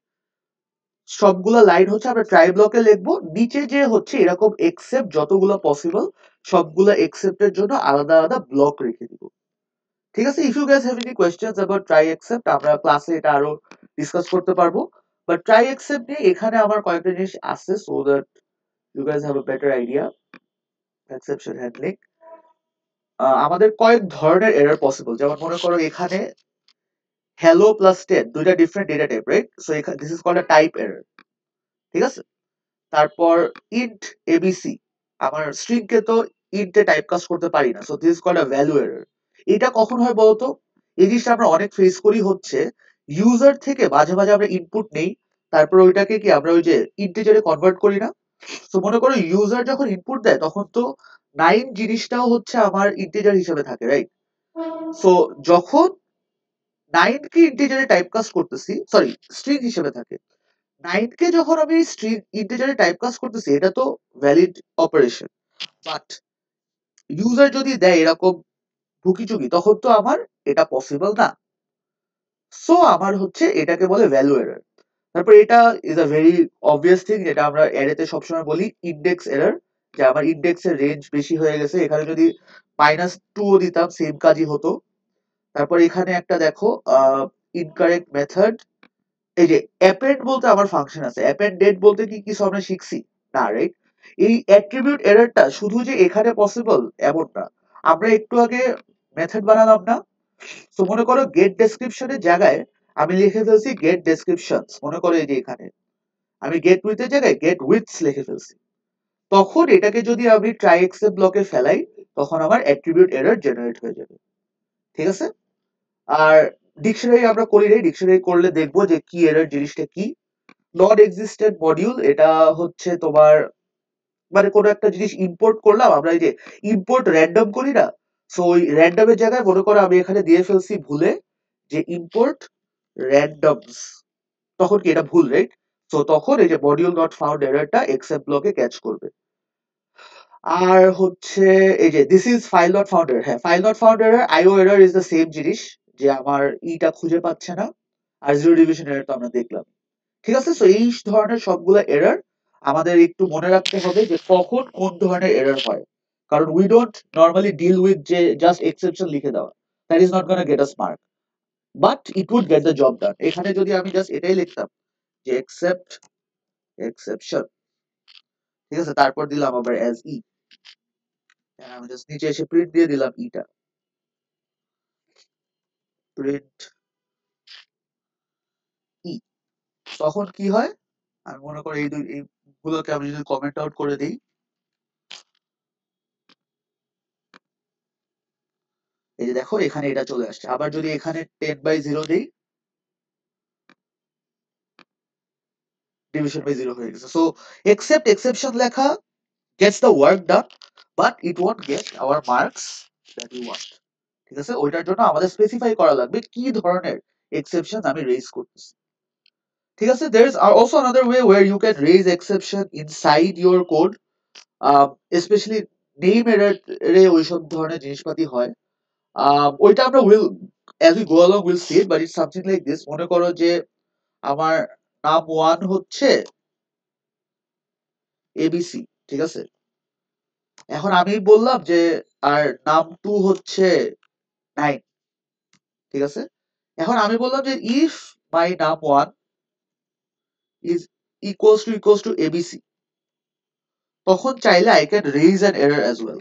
Speaker 1: সবগুলা লাইন হচ্ছে আমরা ট্রাই ব্লকে লিখবো, নিচে যে হচ্ছে এরকম এক্সেপ্ট যতগুলো পসিবল সবগুলা এক্সেপ্টের জন্য আলাদা আলাদা ব্লক রেখে দিব। ঠিক আছে, if you guys have any questions about try except আমরা ক্লাসে এটা আরো ডিসকাস করতে পারবো, বাট ট্রাই এক্সেপ্ট নিয়ে এখানে আমার কয়েকটা জিনিস আছে so that you guys have a better idea. Exception handling, আমাদের কয়েক ধরনের এরর পসিবল, যেমন মনে করো এখানে hello প্লাস 10 দুইটা different data type, right? So এখানে this is called a type error. ঠিক আছে, তারপর ইন্ট এবিসি, আমার স্ট্রিং কে তো ইন্টে টাইপকাস্ট করতে পারি না, so this is called a value error. এটা কখন হয় বলতো? এই জিনিসটা আমরা অনেক ফেস করি হচ্ছে ইউজার থেকে মাঝে মাঝে আমরা ইনপুট নেই, তারপর ওইটাকে কি আমরা ওই যে ইন্টিজারে কনভার্ট করি না? তো মনে করো ইউজার যখন ইনপুট দেয় তখন তো 9 জিনিসটাও হচ্ছে আমার ইন্টিজার হিসেবে থাকে, রাইট? সো যখন 9 কে ইন্টিজারে টাইপকাস্ট করতেছি, সরি স্ট্রিং হিসেবে থাকে, 9 কে যখন আমি স্ট্রিং ইন্টিজারে টাইপকাস্ট করতেছি এটা তো ভ্যালিড অপারেশন, বাট ইউজার যদি দেয় এরকম ভুকিচুকি তখন তো আমার এটা পসিবল না। সো আমার হচ্ছে এটাকে বলে ভ্যালু এরর। তারপর এটা is a very obvious thing, যেটা আমরা অ্যারেতে সবসময় বলি ইন্ডেক্স এরর, যে আমার ইন্ডেক্সের রেঞ্জ বেশি হয়ে গেছে, এখানে যদি -2 দিতাম সেম কাজই হতো। তারপর এখানে একটা দেখো ইনকারেক্ট মেথড, এই যে অ্যাপেন্ড বলতে আমার ফাংশন আছে, অ্যাপেন্ড ডেট বলতে কি কিছু আমরা শিখছি না, রাইট? এই অ্যাট্রিবিউট এররটা শুধু যে এখানে পসিবল এমন না, আমরা একটু আগে মেথড বানালাম না, তো মনে করো গেট ডেসক্রিপশনের জায়গায় আমি লিখে ফেলছি গেট ডেসক্রিপশনস, মনে করো এই যে এখানে আমি গেট উইথের জায়গায় গেট উইথস লিখে ফেলছি, তখন এটাকে যদি আমি ট্রাই এক্সেপ্ট ব্লকে ফেলাই তখন আমার অ্যাট্রিবিউট এরর জেনারেট হয়ে যাবে। ঠিক আছে, আর ডিকশনারি আমরা করি রে, ডিকশনারি করলে দেখবো যে কি এরর জিনিসটা কি। নট এক্সিস্টেন্ট মডিউল, এটা হচ্ছে তোমার মানে কোনো একটা জিনিস ইম্পোর্ট করলাম আমরা, এই যে ইম্পোর্ট র্যান্ডম করি না, সো ওই র্যান্ডমের জায়গায় মনে করো আমি এখানে দিয়ে ফেলছি ভুলে যে ইম্পোর্ট র্যান্ডমস, তখন কি এটা ভুল, রাইট? সো তখন এই যে মডিউল নট ফাউন্ড এররটা এক্সেপ্ট ব্লকে ক্যাচ করবে। আর হচ্ছে এই যে this is file not found error, হ্যাঁ file not found error IO error is the same জিনিস, যে আমার ইটা খুঁজে পাচ্ছে না, আর জিরো ডিভিশন এরর তো আমরা দেখলাম। ঠিক আছে, সো এই ধরনের সবগুলো এরর আমাদের একটু মনে রাখতে হবে যে কখন কোন ধরনের এরর হয়, কারণ we don't normally deal with যে জাস্ট এক্সেপশন লিখে দেওয়া, that is not gonna get us mark, but it would get the job done. এখানে যদি আমি জাস্ট এটাই লিখতাম যে এক্সেপ্ট এক্সেপশন, ঠিক আছে, তারপর দিলাম আবার অ্যাজ ই, আমি জাস্ট নিচে এসে প্রিন্ট দিয়ে দিলাম ইটা, প্রিন্ট ই, তখন কি হয়? আমি মনে করি এই দুই এইগুলোকে আমি যদি কমেন্ট আউট করে দিই, এই যে দেখো এখানে এটা চলে আসছে, আবার যদি এখানে 10/0 দিই ডিভিশন বাই 0 হয়ে গেছে। সো এক্সেপ্ট এক্সেপশন লেখা gets the work done, but it won't get our marks that you want. ঠিক আছে, ওইটার জন্য আমাদের স্পেসিফাই করা লাগবে কি ধরনের এক্সেপশন আমি রেজ করতেছি। ঠিক আছে, there is also another way where you can raise exception inside your code, specially name এররে ওইসব ধরনের জিনিসপাতি হয়, ওইটা আমরা will as we go along we'll see it, but it's something like this, মনে করো যে আমার নাম 1 হচ্ছে এবিসি, ঠিক আছে, এখন আমি বললাম যে আর নাম 2 হচ্ছে 9, ঠিক আছে, এখন আমি বললাম যে ইফ মাই নাম 1 ইজ ইকুয়ালস টু এবিসি, তখন চাইলে I can raise an error as well.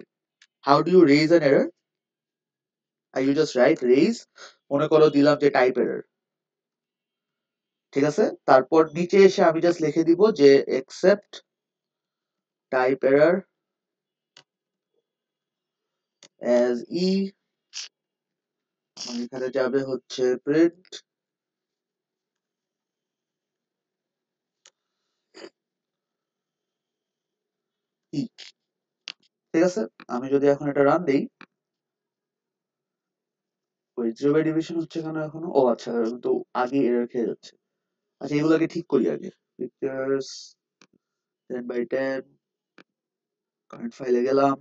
Speaker 1: How do you raise an error? I you just write raise, মনে করো দিলাম যে টাইপ এরর, ঠিক আছে, তারপর নিচে এসে আমি জাস্ট লিখে দিব যে except type error as he, এখানে যাবে হচ্ছে প্রিন্ট ই, ঠিক আছে, আমি যদি এখন এটা রান দেই, ওই জিরো বাই ডিভিশন হচ্ছে কেন এখনো, ও আচ্ছা তো আগে এরর খেয়ে যাচ্ছে। আচ্ছা এগুলোকে ঠিক করি আগে, পিকচার্স 10/10, কারেন্ট ফাইলে গেলাম,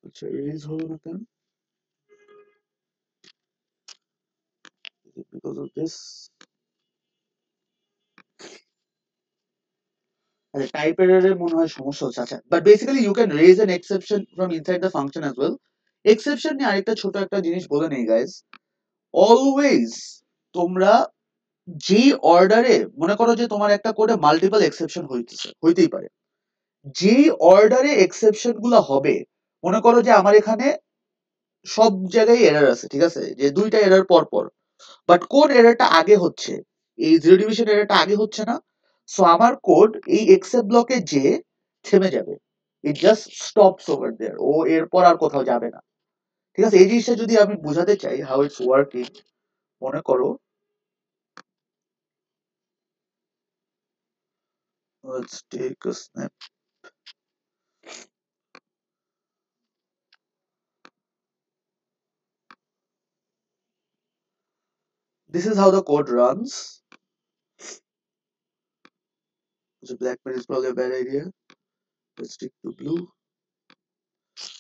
Speaker 1: আচ্ছা রিলিজ হলো না কেন, বিকজ অফ দিস, আচ্ছা, টাইপ এররে মনে হয় সমস্যা হচ্ছে। আচ্ছা, but basically you can raise an exception from inside the function as well. Exception নিয়ে আরেকটা ছোট একটা জিনিস বলে নেই গাইস, অলওয়েজ তোমরা যে অর্ডারে, মনে করো যে তোমার একটা কোডে মাল্টিপল এক্সেপশন হইতেই পারে, যে অর্ডারে এক্সেপশন গুলো হবে, মনে করো যে আমার এখানে সব জায়গায় এরর আছে, ঠিক আছে, যে দুইটা এরর পর পর, বাট কোন এররটা আগে হচ্ছে, এই জিরো ডিভিশন এররটা আগে হচ্ছে না, সো আমার কোড এই এক্সেপ্ট ব্লকে যে থেমে যাবে, it just stops over there, ও এরপর আর কোথাও যাবে না। ঠিক আছে, এই জিনিসটা যদি আমি বুঝাতে চাই হাউ ইটস ওয়ার্কিং, মনে করো let's take a snap. This is how the code runs. So BlackBerry is probably a bad idea. Let's stick to blue.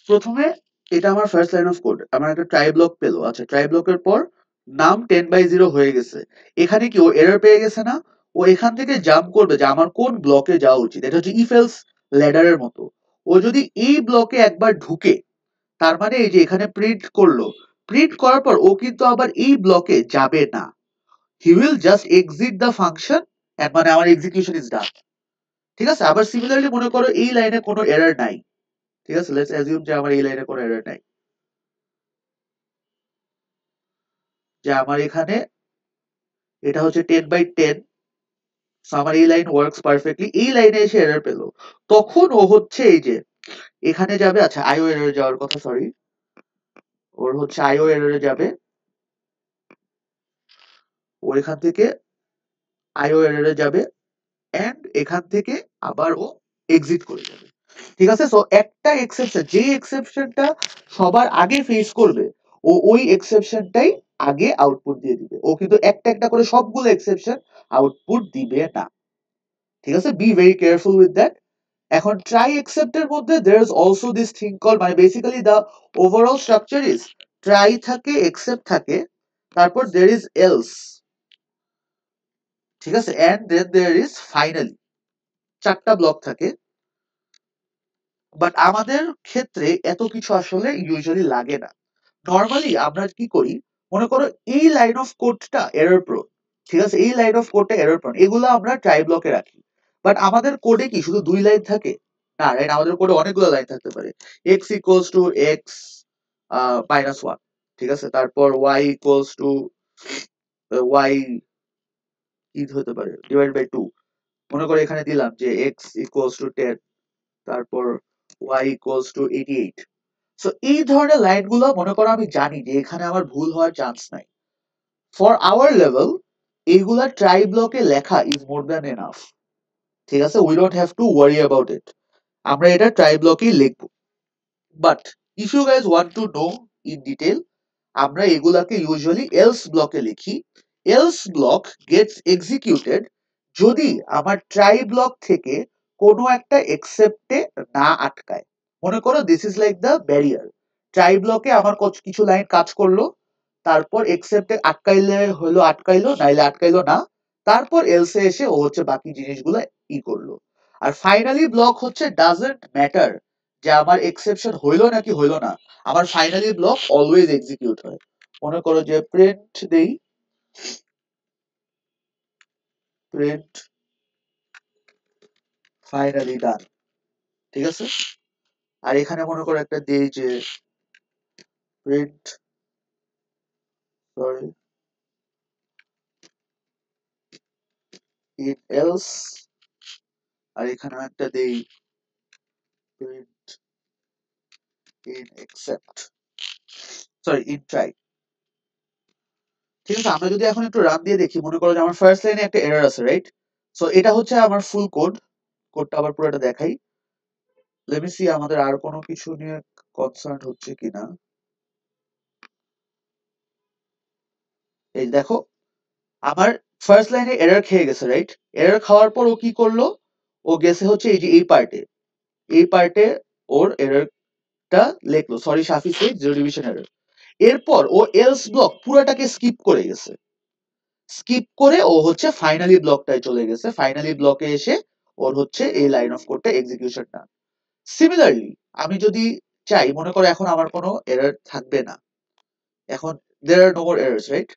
Speaker 1: প্রথমে এটা আমার ফার্স্ট লাইন অফ কোড, আমার একটা ট্রাই ব্লক পেলো। আচ্ছা, ট্রাই ব্লকের পর নাম 10/0 হয়ে গেছে। এখানে কি ও এরর পেয়ে গেছে না? ও এখান থেকে জাম্প করবে যে আমার কোন ব্লকে যাওয়া উচিত। এটা হচ্ছে ইফ এলস ল্যাডারের মতো। ও যদি এই ব্লকে একবার ঢুকে, তার মানে এই যে এখানে প্রিন্ট করলো, প্রিন্ট করার পর ও কিন্তু আবার এই ব্লকে যাবে না, he will just exit the function, and মানে আমার এক্সিকিউশন ইজ ডান। ঠিক আছে, আবার সিমিলারলি মনে করো এই লাইনে কোনো এরর নাই, ঠিক আছে, লেটস অ্যাজিউম যে আমার এই লাইনে কোনো এরর নাই, যে আমার এখানে এটা হচ্ছে 10/10, আমার এই লাইন ওয়ার্কস পারফেক্টলি, এই লাইনে এসে এরর পেলো, তখন ও হচ্ছে এই যে এখানে যাবে। আচ্ছা, আইও এররে যাওয়ার কথা, সরি, ওর হচ্ছে আইও এররে যাবে, ও এখান থেকে আইও এররে যাবে, এন্ড এখান থেকে আবার ও এক্সিট করে যাবে। ঠিক আছে, সো একটা এক্সেপশন, যে এক্সেপশনটা সবার আগে ফেস করবে, ও ওই এক্সেপশনটাই আগে আউটপুট দিয়ে দিবে। ও কিন্তু একটা একটা করে সবগুলো এক্সেপশন আউটপুট দিবে না। ঠিক আছে, be very careful with that. এখন ট্রাই এক্সেপ্টের মধ্যে there is also this thing call, মানে basically the overall structure is try থাকে, এক্সেপ্ট থাকে, তারপর দেয়ার ইজ এলস, ঠিক আছে, and then there is finally, চারটা ব্লক থাকে। বাট আমাদের ক্ষেত্রে এত কিছু আসলে ইউজুয়ালি লাগে না। নর্মালি আমরা কি করি, মনে করো এই লাইন অফ কোডটা এরর প্রোন, ঠিক আছে, এই লাইন অফ কোডটা এরর প্রোন, এগুলো আমরা ট্রাই ব্লকে রাখি। বাট আমাদের কোডে কি শুধু দুই লাইন থাকে? না, রাইট, আমাদের কোডে অনেকগুলো লাইন থাকতে পারে। এক্স ইকুয়ালস টু এক্স -1, ঠিক আছে, তারপর ওয়াই ইকুয়ালস টু ওয়াই কি হতে পারে ডিভাইড বাই 2, মনে করো এখানে দিলাম যে এক্স ইকুয়ালস টু 10, তারপর ওয়াই ইকুয়ালস টু 88। সো এই ধরনের লাইনগুলো মনে করো আমি জানি যে এখানে আমার ভুল হওয়ার চান্স নাই। ফর আওয়ার লেভেল এইগুলা ট্রাই ব্লকে লেখা ইজ মোর দ্যান এনাফ। ঠিক আছে, we don't have to worry about it, আমরা এটা ট্রাই ব্লকেই লিখবো। But if you guys want to know in detail, আমরা এগুলাকে ইউজুয়ালি এলস ব্লকে লিখি। এলস ব্লক গেটস এক্সিকিউটেড যদি আমার ট্রাই ব্লক থেকে কোনো একটা এক্সেপ্টে না আটকায়। মনে করো this is like the barrier, try ব্লকে আমার কিছু লাইন কাজ করলো, তারপর এক্সেপ্টে আটকাইলে হলো আটকাইলো, নাইলে আটকাইলো না, তারপর এলসে এসে ও হচ্ছে বাকি জিনিসগুলো করলো। আর ফাইনালি ব্লক হচ্ছে ডাজন্ট ম্যাটার যে আমার এক্সেপশন হইলো নাকি হইলো না, আমার ফাইনালি ব্লক অলওয়েজ এক্সিকিউট হয়। মনে করো যে প্রিন্ট দেই, প্রিন্ট ফাইনালি ডান, ঠিক আছে, আর এখানে মনে করো একটা দেই যে প্রিন্ট, সরি, ইন এলস, আর এখানে একটা দেই print in except, sorry, in try. ঠিক আছে, আমরা যদি এখন একটু রান দিয়ে দেখি, মনে করো যে আমার ফার্স্ট লাইনে একটা এরর আছে, রাইট? সো এটা হচ্ছে আমার ফুল কোড, কোডটা আবার পুরোটা দেখাই। লেট মি সি আমাদের আর কোনো কিছু নিয়ে কনসার্ন হচ্ছে কিনা। এই দেখো, আমার ফার্স্ট লাইনে এরর খেয়ে গেছে, রাইট? এরর খাওয়ার পর ও কি করলো, ও গেছে হচ্ছে এই যে এই পার্টে, এই পার্টে ওর এররটা লিখলো, সরি শাফি সে জিরো ডিভিশন এরর। এরপর ও এলস ব্লক পুরোটাকে স্কিপ করে গেছে, স্কিপ করে ও হচ্ছে ফাইনালি ব্লকটায় চলে গেছে। ফাইনালি ব্লকে এসে ওর হচ্ছে এই লাইন অফ কোডটা এক্সিকিউশন না। সিমিলারলি আমি যদি চাই, মনে করো এখন আমার কোনো এরর থাকবে না, এখন there are no more errors, right?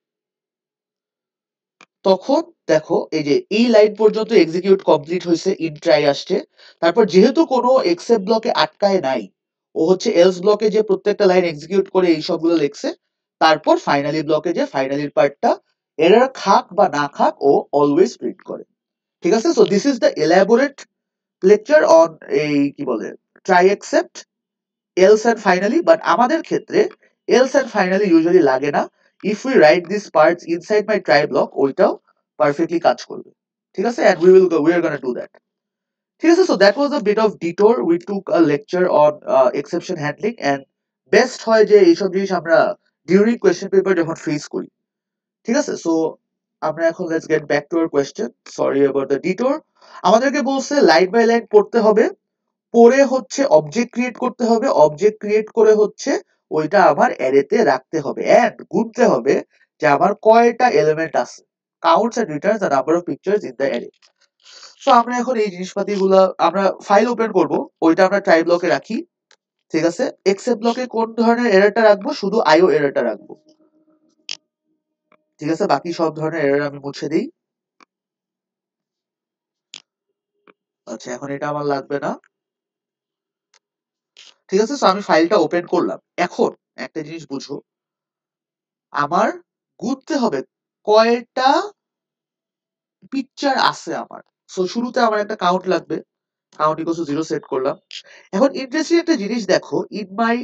Speaker 1: তখন দেখো এই যে এই লাইন পর্যন্ত এক্সিকিউট কমপ্লিট হয়েছে, ইন ট্রাই আসছে, তারপর যেহেতু কোনো এক্সেপ্ট ব্লকে আটকায় নাই, ও হচ্ছে এলস ব্লকে যে প্রত্যেকটা লাইন এক্সিকিউট করে এই সবগুলো লিখছে, তারপর ফাইনালি ব্লকে যে ফাইনালির পার্টটা এরর খাক বা না খাক ও অলওয়েজ প্রিন্ট করে। ঠিক আছে, so this is the elaborate lecture on এই কি বলে try except else and finally, but আমাদের ক্ষেত্রে else and finally usually লাগে না। if we write these parts inside my try block, ওইটাও perfectly কাজ করবে। ঠিক আছে, and we are gonna do that। ঠিক আছে, so that was a bit of detour, we took a lecture on exception handling, and best হয় যে এইসব জিনিস আমরা during question paper যখন ফেস করি। ঠিক আছে, so আমরা এখন let's get back to our question, sorry about the detour। আমাদেরকে বলছে লাইন বাই লাইন পড়তে হবে, পরে হচ্ছে অবজেক্ট ক্রিয়েট করতে হবে, অবজেক্ট ক্রিয়েট করে হচ্ছে ওইটা আমার অ্যারেতে রাখতে হবে, এন্ড গুনতে হবে যে আমার কয়টা এলিমেন্ট আছে, counts and returns the number of pictures in the array. So আমরা এখন এই জিনিসপাতিগুলো আমরা ফাইল ওপেন করব, ওইটা আমরা ট্রাই ব্লকে রাখি। ঠিক আছে, এক্সেপ্ট ব্লকে কোন ধরনের এররটা রাখবো, শুধু আইও এররটা রাখবো। ঠিক আছে, বাকি সব ধরনের এরর আমি মুছে দিই। আচ্ছা, এখন এটা আমার লাগবে না। ঠিক আছে, সো আমি ফাইলটা ওপেন করলাম। এখন একটা জিনিস বুঝো, আমার গুনতে হবে কয়টা পিকচার আছে আমার। সো শুরুতে আমার একটা কাউন্ট লাগবে, কাউন্ট ইকুয়াল টু 0 সেট করলাম। এখন ইন্টারেস্টিং একটা জিনিস দেখো, ইন মাই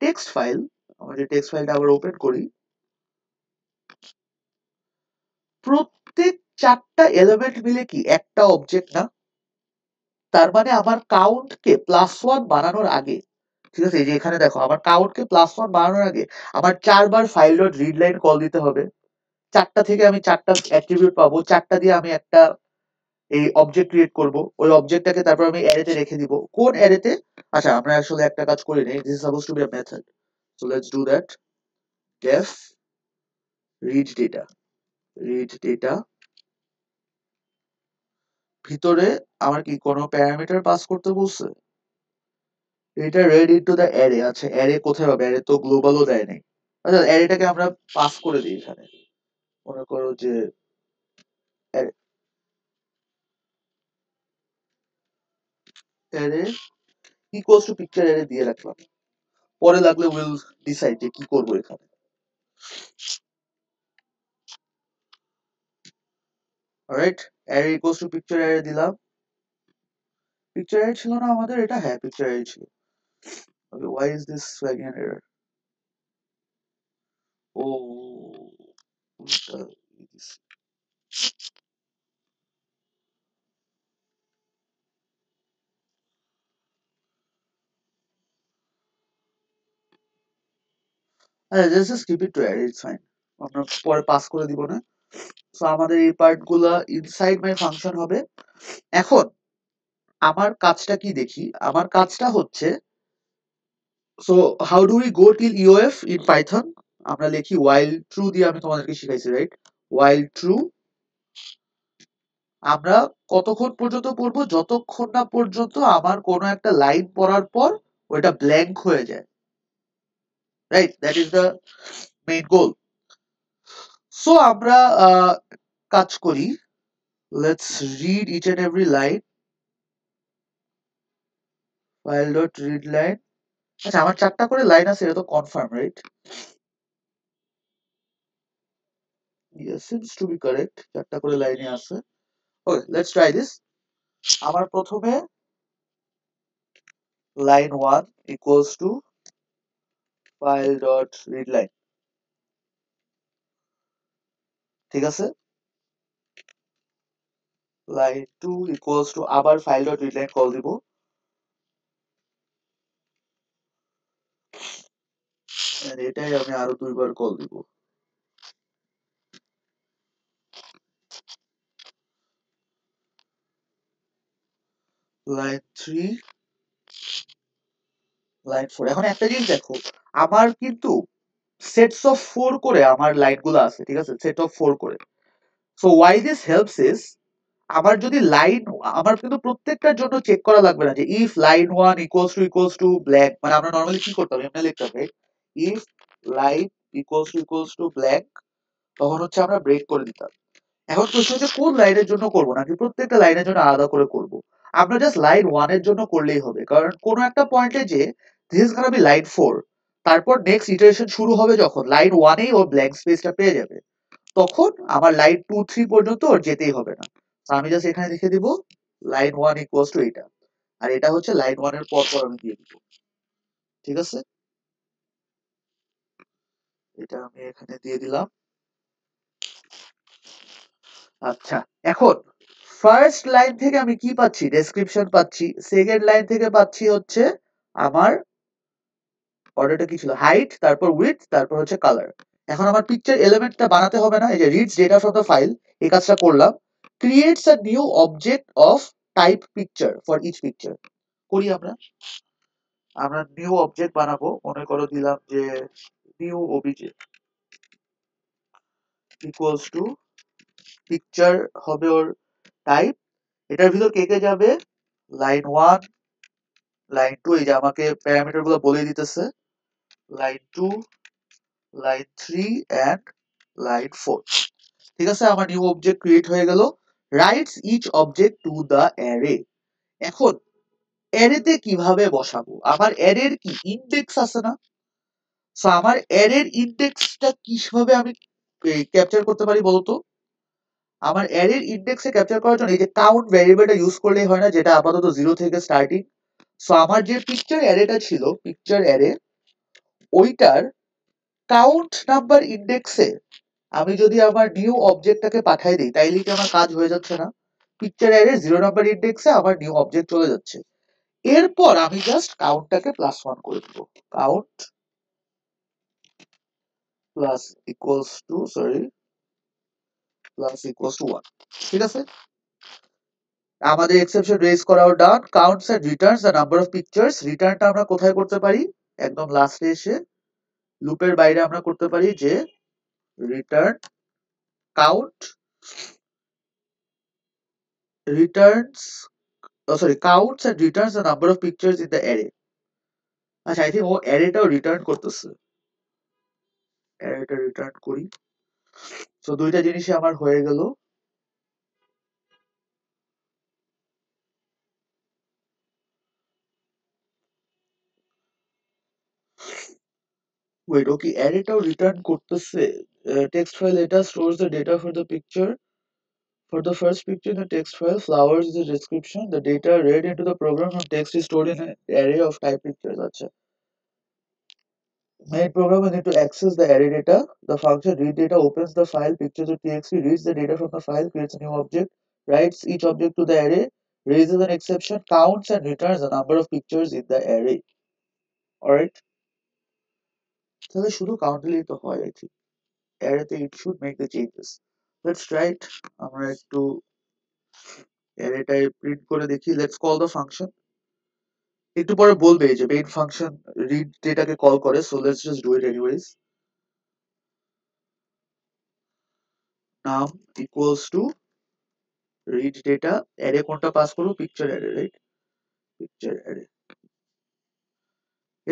Speaker 1: টেক্সট ফাইল, আমার যে টেক্সট ফাইলটা আবার ওপেন করি, প্রত্যেক চারটা এলিমেন্ট মিলে কি একটা অবজেক্ট না? তার মানে আমার কাউন্টকে +1 বানানোর আগে, ঠিক আছে, এই যে এখানে দেখো আমার কাউন্টকে +1 বানানোর আগে আমার 4 বার file dot read line call দিতে হবে। চারটা থেকে আমি চারটা অ্যাট্রিবিউট পাবো, চারটা দিয়ে আমি একটা এই অবজেক্ট ক্রিয়েট করব, ওই অবজেক্টটাকে তারপর আমি অ্যারেতে রেখে দিব। কোন অ্যারেতে? আচ্ছা, আমরা আসলে একটা কাজ করি নাই, this is suppose two be a method, so let's do that. def read data ভিতরে আমার কি কোনো প্যারামিটার পাস করতে বলছে? এটা read into the array। আচ্ছা, অ্যারে কোথায় হবে? অ্যারে তো গ্লোবালও দেয় নাই। আচ্ছা, অ্যারেটাকে আমরা পাস করে দিই এখানে, মনে করো যে array equals to picture array দিয়ে রাখলাম, পরে লাগলে উইল ডিসাইড যে কি করব এখানে। Alright, array equals to picture array দিলাম। পিকচার অ্যারে ছিল না আমাদের এটা? হ্যাঁ, পিকচার অ্যারে ছিল। ওকে, why is this flagging an error? ও উল্টা দিছি। আচ্ছা, just keep it to array, it's fine, আমরা পরে পাস করে দিব না। সো আমাদের এই পার্টগুলো ইনসাইড মাই ফাংশন হবে। এখন আমার কাজটা কি দেখি, আমার কাজটা হচ্ছে, so how do we go till ইওএফ in Python? আমরা লিখি while true দিয়ে, আমি তোমাদেরকে শিখাইছি রাইট, while true। আমরা কতক্ষণ পর্যন্ত পড়বো? যতক্ষণ না পর্যন্ত আমার কোনো একটা লাইন পড়ার পর ওইটা ব্ল্যাঙ্ক হয়ে যায়, right? That is the main goal. So আমরা কাজ করি, let's read each and every line, file dot read line. আচ্ছা, আমার চারটা করে লাইন আছে, এটা তো confirm, right? Yes, seems to be correct, চারটা করে লাইনে আছে। Okay, let's try this. আমার প্রথমে line 1 equals to file dot read line, ঠিক আছে। লাইন 2 ইকুয়ালস টু আবার file dot read line call দিব, এটাই আমি আরো 2 বার কল দিব। Line 3, line 4। এখন একটা জিনিস দেখো, আমার কিন্তু সেটস অফ 4 করে আমার লাইনগুলো আছে, ঠিক আছে, সেট অফ 4 করে। So why this helps is, আমার যদি লাইন, আমার কিন্তু প্রত্যেকটার জন্য চেক করা লাগবে না যে if line one equals to black, মানে আমরা নর্মালি কি করতাম, এমনি লিখতাম right, if line equals to black, তখন হচ্ছে আমরা ব্রেক করে দিতাম। এখন প্রশ্ন হচ্ছে কোন লাইনের জন্য করব, নাকি প্রত্যেকটা লাইনের জন্য আলাদা করে করব। আমরা জাস্ট লাইন ওয়ান এর জন্য করলেই হবে, কারণ কোনো একটা পয়েন্টে যে this is gonna B line four, তারপর নেক্সট ইটারেশন শুরু হবে যখন লাইন ওয়ানেই ও ব্ল্যাঙ্ক স্পেসটা পেয়ে যাবে, তখন আমার লাইন টু থ্রি পর্যন্ত ওর যেতেই হবে না। তো আমি জাস্ট এখানে লিখে দিব লাইন ওয়ান ইকুয়ালস টু এইটা, আর এটা হচ্ছে লাইন ওয়ান এর পর পর আমি দিয়ে দিব। ঠিক আছে, এটা আমি এখানে দিয়ে দিলাম। আচ্ছা, এখন ফার্স্ট লাইন থেকে আমি কি পাচ্ছি, ডেসক্রিপশন পাচ্ছি। সেকেন্ড লাইন থেকে পাচ্ছি হচ্ছে আমার অর্ডারটা কি ছিল, হাইট, তারপর উইডথ, তারপর হচ্ছে কালার। এখন আমার পিকচার এলিমেন্টটা বানাতে হবে না, এই যে reads data from the file, এই কাজটা করলাম। Creates a new object of type picture for each picture. করি আমরা, আমরা নিউ অবজেক্ট বানাবো, মনে করো দিলাম যে new OBJ equals to picture হবে ওর টাইপ। এটার ভিতর কে কে যাবে, লাইন ওয়ান, লাইন টু, এই যে আমাকে প্যারামিটার গুলো বলে দিতেছে, line two, line three and line four. ঠিক আছে, আমার নিউ অবজেক্ট ক্রিয়েট হয়ে গেল। Writes each object to the array. এখন অ্যারেতে কিভাবে বসাবো, আমার অ্যারের কি ইন্ডেক্স আছে না, সো আমার অ্যারের ইন্ডেক্সটা কিভাবে আমি ক্যাপচার করতে পারি বলতো। আমার অ্যারের ইন্ডেক্সে ক্যাপচার করার জন্য এই যে কাউন্ট ভ্যারিয়েবলটা ইউজ করলেই হয় না, যেটা আপাতত জিরো থেকে স্টার্টিং। সো আমার যে পিকচার অ্যারেটা ছিল, পিকচার অ্যারে, ওইটার কাউন্ট নাম্বার ইন্ডেক্সে আমি যদি আমার নিউ অবজেক্টটাকে পাঠাই দিই, তাইলে কি আমার কাজ হয়ে যাচ্ছে না। পিকচার অ্যারে জিরো নাম্বার ইন্ডেক্সে আমার নিউ অবজেক্ট চলে যাচ্ছে। এরপর আমি জাস্ট কাউন্টটাকে প্লাস ওয়ান করে দেবো, count plus equals to, sorry, plus equals to one. ঠিক আছে, আমাদের এক্সেপশন রেজ করাও done. Counts and returns the number of pictures, রিটার্নটা আমরা কোথায় করতে পারি, একদম লাস্টে এসে লুপের বাইরে আমরা করতে পারি যে return count, returns, sorry, counts and returns the number of pictures in the array. আচ্ছা, আই থিঙ্ক ও অ্যারেটাও রিটার্ন করতেছে, অ্যারেটা রিটার্ন করি। সো দুইটা জিনিসই আমার হয়ে গেল। ওয়েট, ও কি অ্যারেটাও রিটার্ন করতেছে। টেক্সট ফাইল এটা stores the data for the picture. For the first picture in the text file, flowers is the description. The data read into the program from text is stored in an array of type pictures. Acha. Main program will need to access the array data. The function read data opens the file pictures.txt, reads the data from the file, creates a new object, writes each object to the array, raises an exception, counts and returns the number of pictures in the array. Alright? তাহলে শুধু count দিলেই তো হয়, I think. Arrayতে it should make the changes. Let's try it. আমরা একটু অ্যারেটায় print করে দেখি। Let's call the function. একটু পরে বলবে যে মেইন ফাংশন রিড ডেটাকে কল করে, so let's just do it anyways. Num equals to read data, array কোনটা পাস করব, picture array, right, picture array.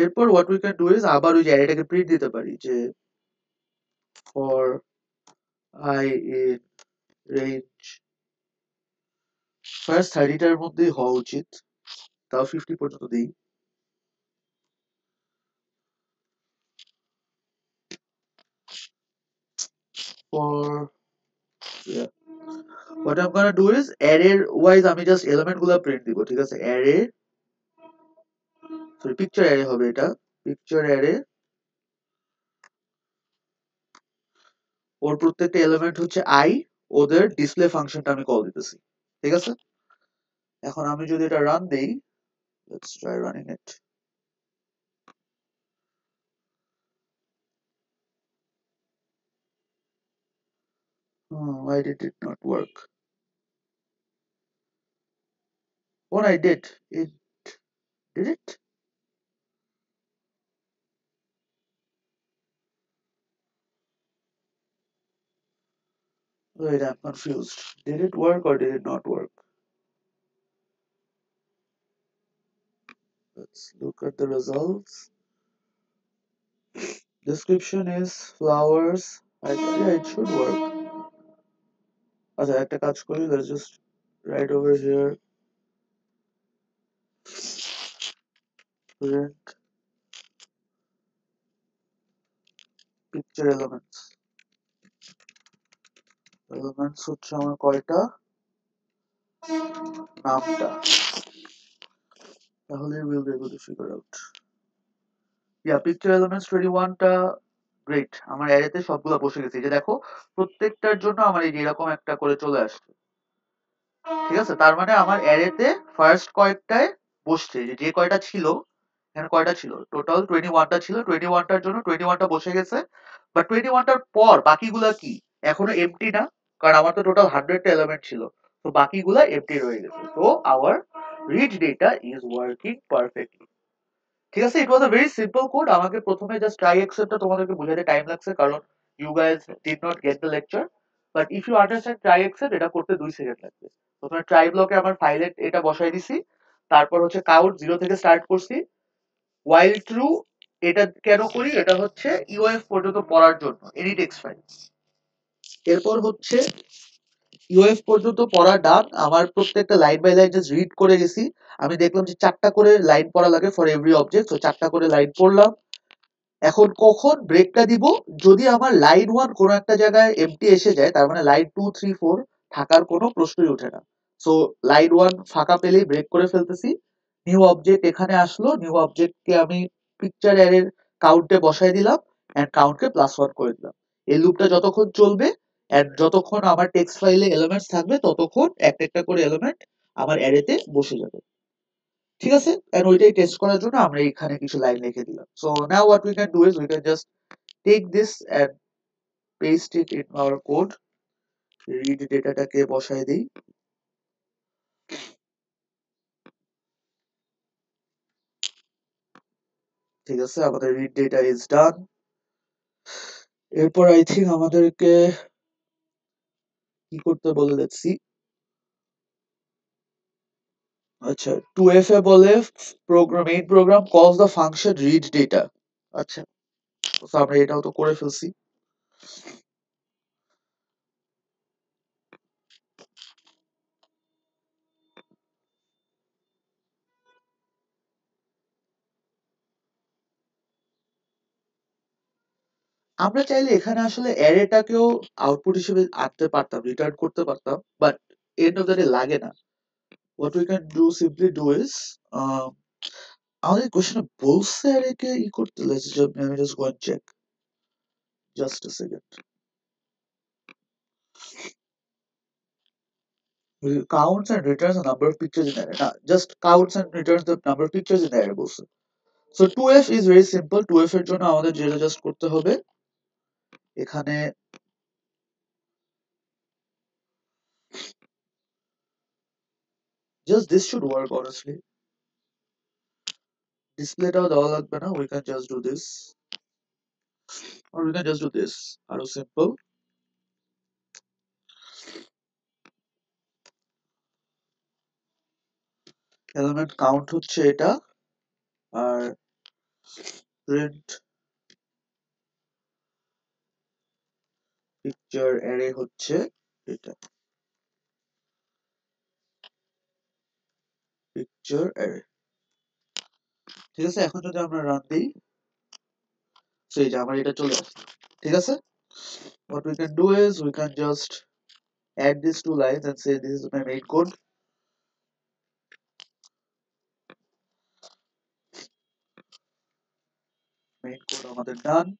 Speaker 1: এরপর what we can do is আবার ওই যে অ্যারেটাকে প্রিন্ট দিতে পারি যে for I in range, first 30টার মধ্যেই হওয়া উচিত, তাও 50 পর্যন্ত দিই। For what I'm gonna do is array wise আমি জাস্ট এলিমেন্ট গুলো প্রিন্ট দিব, ঠিক আছে, অ্যারে, সরি পিকচার অ্যারে হবে এটা, পিকচার অ্যারে, ওর প্রত্যেকটা এলিমেন্ট হচ্ছে আই, ওদের ডিসপ্লে ফাংশনটা আমি কল দিতেছি। ঠিক আছে, এখন আমি যদি এটা রান দেই, let's try running it. Why did it not work? What I did, it did it? Wait, I'm confused. Did it work or did it not work? Let's look at the results. Description is flowers. Yeah, it should work. আচ্ছা একটা কাজ করি, let's just write over here print picture elements. Elements হচ্ছে আমার কয়টা, নামটা, তাহলে we'll be able to figure out. Yeah, picture elements 21 টা গ্রেট, আমার অ্যারেতে সবগুলো বসে গেছে। এই যে দেখো প্রত্যেকটার জন্য আমার এই যে এরকম একটা করে চলে আসছে। ঠিক আছে, তার মানে আমার অ্যারেতে ফার্স্ট কয়েকটায় বসছে, যে কয়টা ছিল, এখানে কয়টা ছিল টোটাল 21টা ছিল, 21টার জন্য 21টা বসে গেছে। বাট 21টার পর বাকিগুলা কি এখনো এমটি না, কারণ আমার তো টোটাল 100টা এলিমেন্ট ছিল, তো বাকিগুলা এমটি রয়ে গেছে। তো our read data is working perfectly. ঠিক আছে, it was a very simple code. আমাকে প্রথমে জাস্ট ট্রাই এক্সেপ্টটা তোমাদেরকে বোঝাতে টাইম লাগছে, কারণ you guys did not get the lecture. But if you understand try except, এটা করতে 2 সেকেন্ড লাগবে। প্রথমে ট্রাই ব্লকে আমার ফাইলে এটা বসাই দিছি, তারপর হচ্ছে কাউন্ট 0 থেকে স্টার্ট করছি, while ট্রু। এটা কেন করি, এটা হচ্ছে ইউএফ পর্যন্ত পড়ার জন্য, এনি টেক্সট ফাইল। এরপর হচ্ছে ইউএফ পর্যন্ত পড়া ডান, আমার প্রত্যেকটা line by line just read করে গেছি। আমি দেখলাম যে 4টা করে লাইন পড়া লাগে ফর এভরি অবজেক্ট, তো 4টা করে লাইন পড়লাম। এখন কখন ব্রেকটা দিব, যদি আমার লাইন 1 কোনো একটা জায়গায় এমটি এসে যায়, তার মানে লাইন 2 3 4 থাকার কোনো প্রশ্নই ওঠে না। সো লাইন 1 ফাঁকা পেলেই ব্রেক করে ফেলতেছি। নিউ অবজেক্ট এখানে আসলো, নিউ অবজেক্টকে আমি পিকচার অ্যারের কাউন্টে বসাই দিলাম, এন্ড কাউন্টকে +1 করে দিলাম। এই লুপটা যতক্ষণ চলবে এন্ড যতক্ষণ আমার টেক্সট ফাইলে এলিমেন্টস থাকবে, ততক্ষণ একটা একটা করে এলিমেন্ট আমার অ্যারেতে বসে যাবে। ঠিক আছে, এন্ড ওইটাই টেস্ট করার জন্য আমরা এখানে কিছু লাইন লিখে দিলাম। So now what we can do is we can just take this and paste it in our code. read ডেটাটাকে বসায় দিই। ঠিক আছে, আমাদের read data is done। এরপর আই থিঙ্ক আমাদেরকে কি করতে বলে, let's see। আচ্ছা 2f এ বলে program main program calls the function read data। আচ্ছা, তো আমরা এটাও তো করে ফেলছি। আমরা চাইলে এখানে আসলে অ্যারেটাকেও আউটপুট হিসেবে আনতে পারতাম, রিটার্ন করতে পারতাম, but end of the day লাগে না। what we can do simply do is আমাদের কোশ্চেনে বলছে অ্যারেকে ই করতে, let's just আমি just go and check, just a second। counts and returns the number of pictures in array, না just counts and returns the number of pictures in the array বলছে। so 2f is very simple। 2f এর জন্য আমাদের যেটা just করতে হবে, এখানে just this should work honestly, ডিসপ্লেটাও দেওয়া লাগবে না, we can just do this or we can just do this, আরো সিম্পল। এলিমেন্ট কাউন্ট হচ্ছে এটা, আর প্রিন্ট পিকচার অ্যারে হচ্ছে এটা, পিকচার অ্যারে। ঠিক আছে, এখন যদি আমরা রান দিই, সেই যে আমার এটা চলে আসছে। ঠিক আছে, what we can do is we can just add these 2 lines and say this is my main code। main code আমাদের done।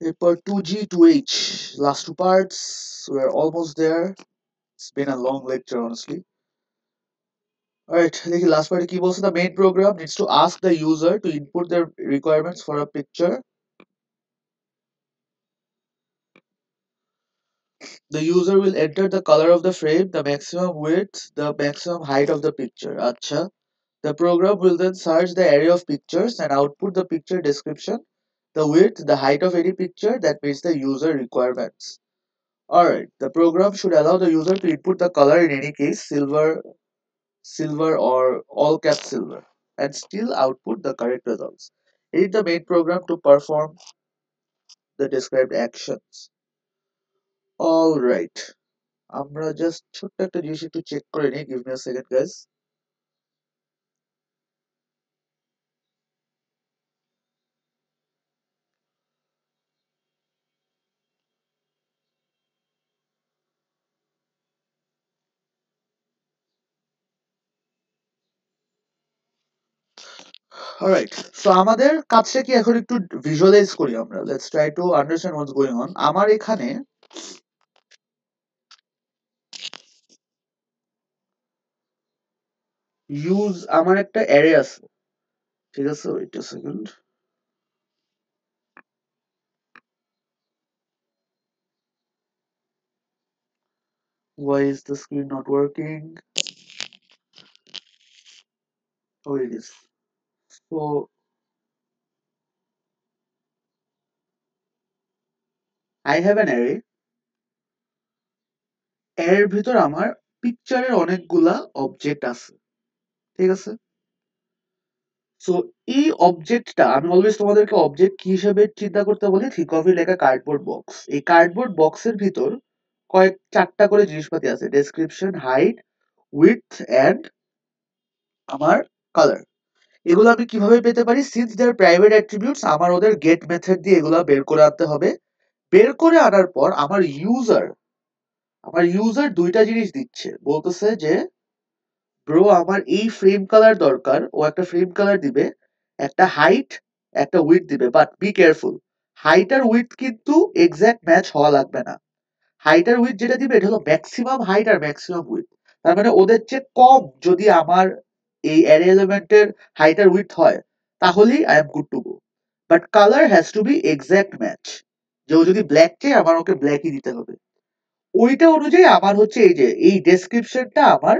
Speaker 1: এরপর 2g 2h last 2 parts, we're almost there। it's been a long lecture honestly। alright, দেখি last part কি বলছে, the main program needs to ask the user to input their requirements for a picture। the user will enter the color of the frame, the maximum width, the maximum height of the picture। আচ্ছা, the program will then search the array of pictures and output the picture description, the width, the height of any picture that meets the user requirements। Alright, the program should allow the user to input the color in any case, silver or all cap silver, and still output the correct results. Edit the main program to perform the described actions. Alright, আমরা just ছোট্ট একটা জিনিস একটু check করে নিই, give me a second guys. Alright, so আমাদের কাজটা কি এখন একটু ভিজুয়ালাইজ করি আমরা, let's try to understand what's going on. আমার এখানে আমার একটা অ্যারে আছে, ঠিক আছে, wait a second. Why is the screen not working? Oh, it is. So I have an array. এর ভিতর আমার পিকচারের অনেকগুলা অবজেক্ট আছে, ঠিক আছে। সো এই অবজেক্টটা আমি অলওয়েজ তোমাদেরকে অবজেক্ট কি হিসেবে চিন্তা করতে বলি, ঠিক of it like a cardboard box. এই কার্ডবোর্ড বক্সের ভিতর চারটা করে জিনিসপাতি আছে, ডেসক্রিপশন, হাইট, উইডথ এন্ড আমার কালার। এগুলো আমি কিভাবে পেতে পারি? সিন্স দেয়ার প্রাইভেট অ্যাট্রিবিউটস, আমার ওদের গেট মেথড দিয়ে এগুলো বের করে আনতে হবে। বের করে আনার পর আমার ইউজার দুইটা জিনিস দিচ্ছে, বলতেছে যে ব্রো আমার এই ফ্রেম কালার দরকার, ও একটা ফ্রেম কালার দিবে, একটা হাইট, একটা উইডথ দিবে, বাট বি কেয়ারফুল, হাইট আর উইডথ কিন্তু এক্সাক্ট ম্যাচ হওয়া লাগবে না। হাইট আর উইডথ যেটা দিবে এটা হলো ম্যাক্সিমাম হাইট আর ম্যাক্সিমাম উইডথ, তার মানে ওদের চেয়ে কম যদি আমার এই অ্যারে এলিমেন্টের হাইট আর উইডথ হয় তাহলেই I am good to go. But colour has to be exact match, যে ও যদি ব্ল্যাক চাই আমার ওকে ব্ল্যাকই দিতে হবে। ওইটা অনুযায়ী আমার হচ্ছে এই যে এই ডেসক্রিপশনটা আমার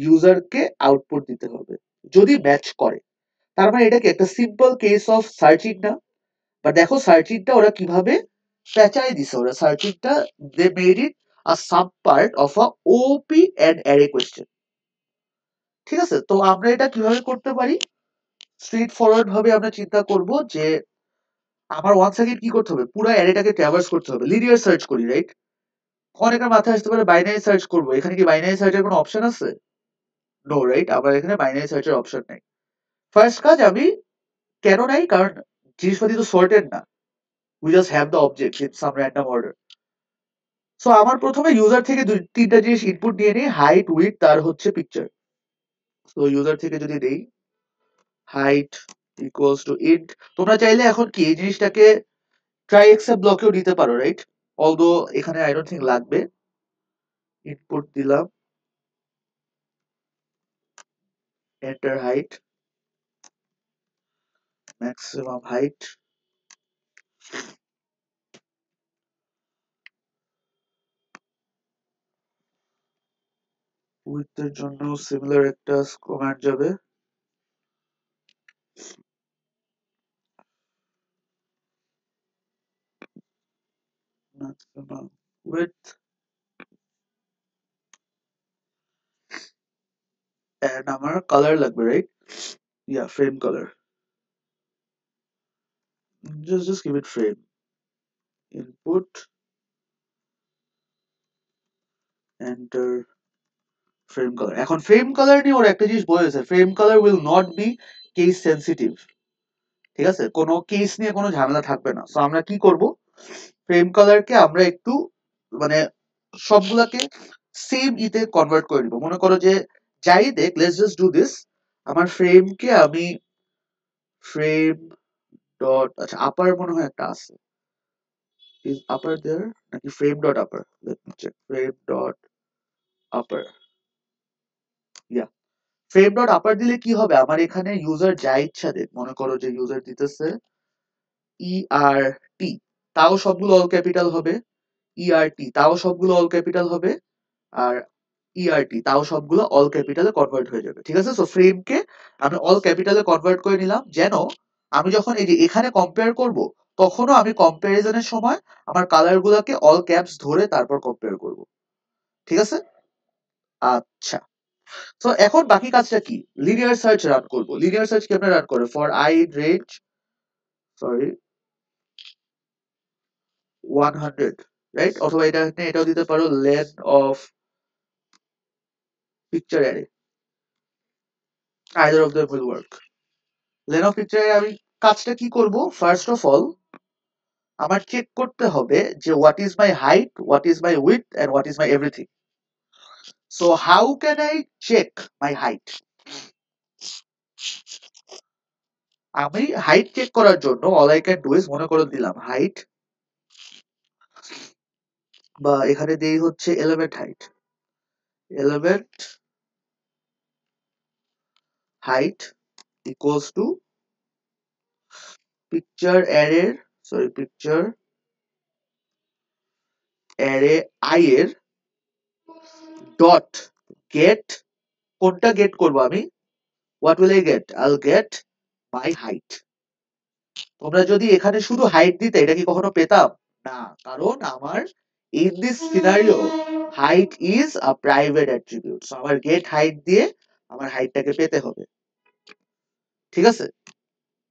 Speaker 1: ইউজারকে আউটপুট দিতে হবে যদি ম্যাচ করে। তার মানে এটা কি একটা সিম্পল কেস অফ সার্চিং না? বা দেখো সার্চিংটা ওরা কিভাবে প্যাঁচাই দিছে, ওরা সার্চিংটা they made it a sub part of a OP and array question. ঠিক আছে, তো আমরা এটা কিভাবে করতে পারি? স্ট্রেট ফরওয়ার্ড ভাবে আমরা চিন্তা করব যে আমার ওয়ান সেকেন্ড কি করতে হবে, পুরো অ্যারেটাকে ট্রাভার্স করতে হবে, লিনিয়ার সার্চ করি, রাইট? অনেকের মাথায় আসতে পারে বাইনারি সার্চ করবো, এখানে কি বাইনারি সার্চের কোনো অপশন আছে? নো, রাইট, আমার এখানে বাইনারি সার্চের অপশন নাই। ফার্স্ট কাজ আমি, কেন নাই, কারণ জিনিসপাতি তো সর্টেড না, we just have the object in some random order. So আমার প্রথমে ইউজার থেকে তিনটা জিনিস ইনপুট নিয়ে নিই, হাইট, উইডথ, তার হচ্ছে পিকচার। তো ইউজার থেকে যদি দেই হাইট ইকুয়ালস টু ইন্ট, তোমরা চাইলে এখন কি এই জিনিসটাকে ট্রাই এক্সেপ্ট ব্লকেও দিতে পারো, রাইট? অলদো এখানে আই ডোন্ট থিংক লাগবে। ইনপুট দিলাম এন্টার হাইট, ম্যাক্সিমাম হাইট, উইডথের জন্য সিমিলার একটা কমান্ড যাবে, maximum width and আমার কালার লাগবে, right? Yeah, frame colour, just give it frame, input enter frame colour. এখন ফ্রেম কালার নিয়ে ওর একটা জিনিস বলেছে, frame colour will not be case sensitive, ঠিক আছে, কোনো কেস নিয়ে কোনো ঝামেলা থাকবে না। সো আমরা কি করব, ফ্রেম কালারকে আমরা একটু মানে সবগুলাকে সেম ইতে কনভার্ট করে নিব। মনে করো যে যাই দেখ, লেটস জাস্ট ডু দিস, আমার ফ্রেমকে আমি ফ্রেম ডট, আচ্ছা আপার মনে হয় একটা আছে, ইজ আপার দেয়ার নাকি frame dot upper, let me check, frame dot upper, yeah, frame dot upper দিলে কি হবে, আমার এখানে ইউজার যা ইচ্ছা দেখ, মনে করো যে ইউজার দিতেছে আর টি, তাও সবগুলো অল ক্যাপিটাল হবে, টি তাও সবগুলো অল ক্যাপিটাল হবে, আর টি তাও সবগুলো অল ক্যাপিটালে কনভার্ট হয়ে যাবে, ঠিক আছে। সো ফ্রেমকে আমি অল ক্যাপিটালে কনভার্ট করে নিলাম যেন আমি যখন এই যে এখানে কম্পেয়ার করব, তখনও আমি কম্পারিজনের সময় আমার কালার গুলাকে অল ক্যাপস ধরে তারপর কম্পেয়ার করব। ঠিক আছে? আচ্ছা, তো এখন বাকি কাজটা কি? লিনিয়ার সার্চ রান করব। লিনিয়ার সার্চ কেমনে রান করে? For I in range, sorry, 100, right? অথবা এটা এটাও দিতে পারো, len of picture array, either of them will work. Len of picture array আমি কাজটা কি করব? ফার্স্ট অফ অল আমার চেক করতে হবে যে what is my height, what is my width and what is my everything. So how can I check my height? আমি height check করার জন্য all I can do is, মনে করে দিলাম হাইট, বা এখানে দেই হচ্ছে element height, element height equals to picture array, sorry picture array I এর ডট গেট, কোনটা গেট করব আমি? What will I get? আইল গেট মাই হাইট। তোমরা যদি এখানে শুধু হাইট দিতে, এটা কি কখনো পেতাম? না, কারণ আমার in this scenario height is a private attribute, so আমার গেট হাইট দিয়ে আমার হাইটটাকে পেতে হবে। ঠিক আছে?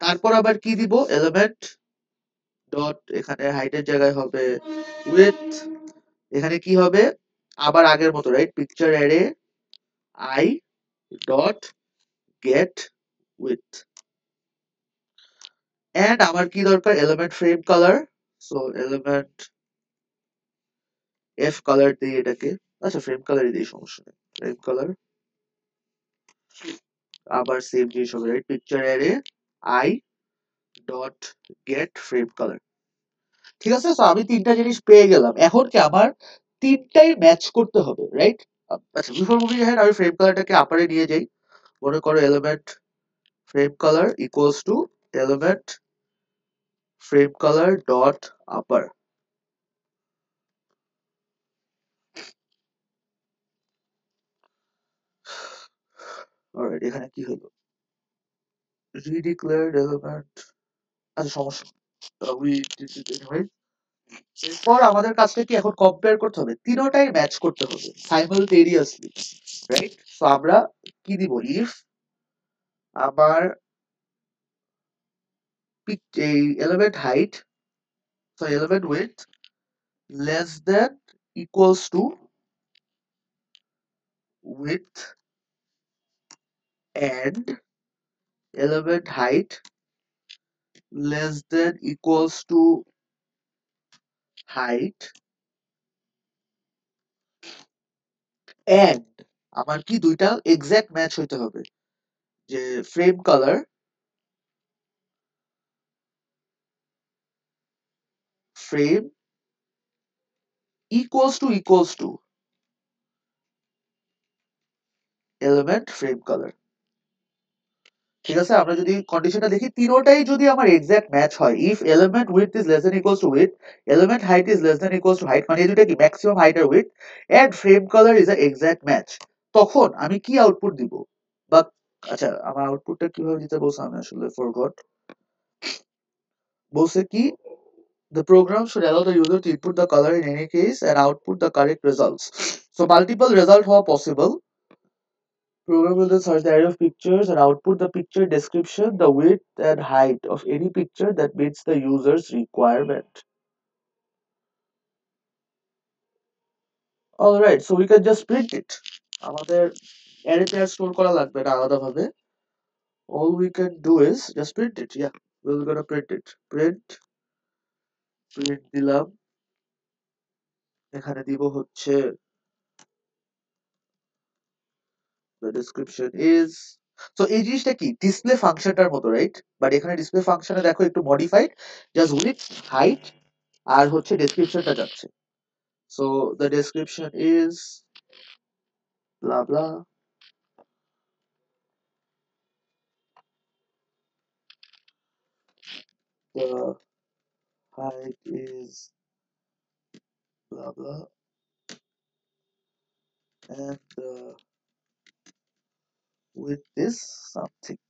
Speaker 1: তারপর আবার কি দিব? এলিমেন্ট ডট, এখানে হাইটের জায়গায় হবে উইথ, এখানে কি হবে? আবার আগের মতো, right? Picture array I dot get with, and আমার কি দরকার? Element frame colour, so element F colour দিই এটাকে। আচ্ছা, ফ্রেম কালারই দিই, সমস্যা নেই। ফ্রেম কালার আবার সেম জিনিস হবে, right? Picture array I dot gate frame colour. ঠিক আছে, সো আমি তিনটা জিনিস পেয়ে গেলাম। এখন কি আমার তিনটাই ম্যাচ করতে হবে, রাইট? আচ্ছা, বিফোর মুভিং হেড আমি ফ্রেম কালারটাকে আপারে নিয়ে যাই। মনে করো element frame colour equals to element frame colour dot upper. Alright, এখানে কি হলো? রিডিক্লেয়ার্ড এলিমেন্ট, আচ্ছা সমস্যা নেই। we did it anyway। এরপর আমাদের কাজটা কি? এখন কম্পেয়ার করতে হবে, তিনোটাই ম্যাচ করতে হবে সাইমালটেনিয়াসলি, রাইট? সো আমরা কি দিব? ইফ আমার এই element height, so element width less then equals to width and element height less than equals to height and আমার কি দুইটা এক্সাক্ট ম্যাচ হইতে হবে, যে frame equals to element frame color। ঠিক আছে, আমরা যদি কন্ডিশনটা দেখি, তিনোটাই যদি আমার এক্সাক্ট ম্যাচ হয়, if element width is less then equals to width, element height is less then equals to height, মানে এই দুটো কি ম্যাক্সিমাম হাইট আর width, and frame colour is a exact match, তখন আমি কি আউটপুট দিব? বা আচ্ছা, আমার আউটপুটটা কিভাবে দিতে বলছে আমি আসলে ফরগট। বলছে কি, the program should allow the user to input the color in any case and output the correct results. So multiple results are possible. Program will then search the array of pictures and output the picture description, the width and height of any picture that meets the user's requirement. Alright, so we can just print it. আমাদের arrayতে আর store করা লাগবে না আলাদাভাবে। All we can do is just print it. Yeah, we're gonna print it. Print দিলাম, এখানে দিব হচ্ছে the description is, so এই জিনিসটা কি ডিসপ্লে ফাংশনটার মতো, রাইট? বাট এখানে ডিসপ্লে ফাংশনে দেখো একটু মডিফাইড, জাস্ট উইডথ হাইট আর হচ্ছে ডেসক্রিপশনটা যাচ্ছে। So the description is blah blah, the height is blah blah, and the width is something,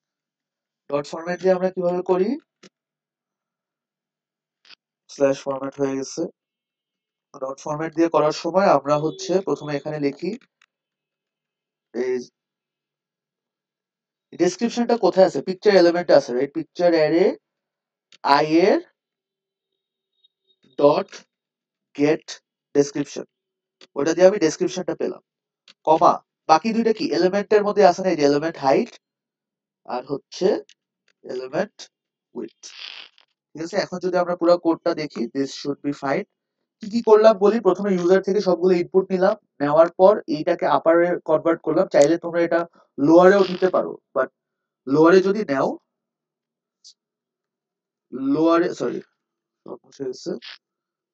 Speaker 1: dot format দিয়ে আমরা কিভাবে করি, স্ল্যাশ ফরম্যাট হয়ে গেছে। ডট ফরম্যাট দিয়ে করার সময় আমরা হচ্ছে প্রথমে এখানে লিখি এই ডেসক্রিপশনটা কোথায় আছে, পিকচার এলিমেন্ট আছে রাইট, পিকচার অ্যারে আই এর ডট গেট ডেসক্রিপশন, ওটা দিয়ে আমি ডেসক্রিপশনটা পেলাম, কমা বাকি দুইটা কি এলিমেন্টের মধ্যে আছে না, এই এলিমেন্ট হাইট আর হচ্ছে এলিমেন্ট উইডথ। ঠিক আছে, এখন যদি আমরা পুরো কোডটা দেখি, দিস শুড বি ফাইন। কি কি করলাম বলি, প্রথমে ইউজার থেকে সবগুলো ইনপুট নিলাম, নেওয়ার পর এইটাকে আপারে কনভার্ট করলাম, চাইলে তোমরা এটা লোয়ারেও নিতে পারো, বাট লোয়ারে যদি নাও, লোয়ারে সরি মুছে গেছে,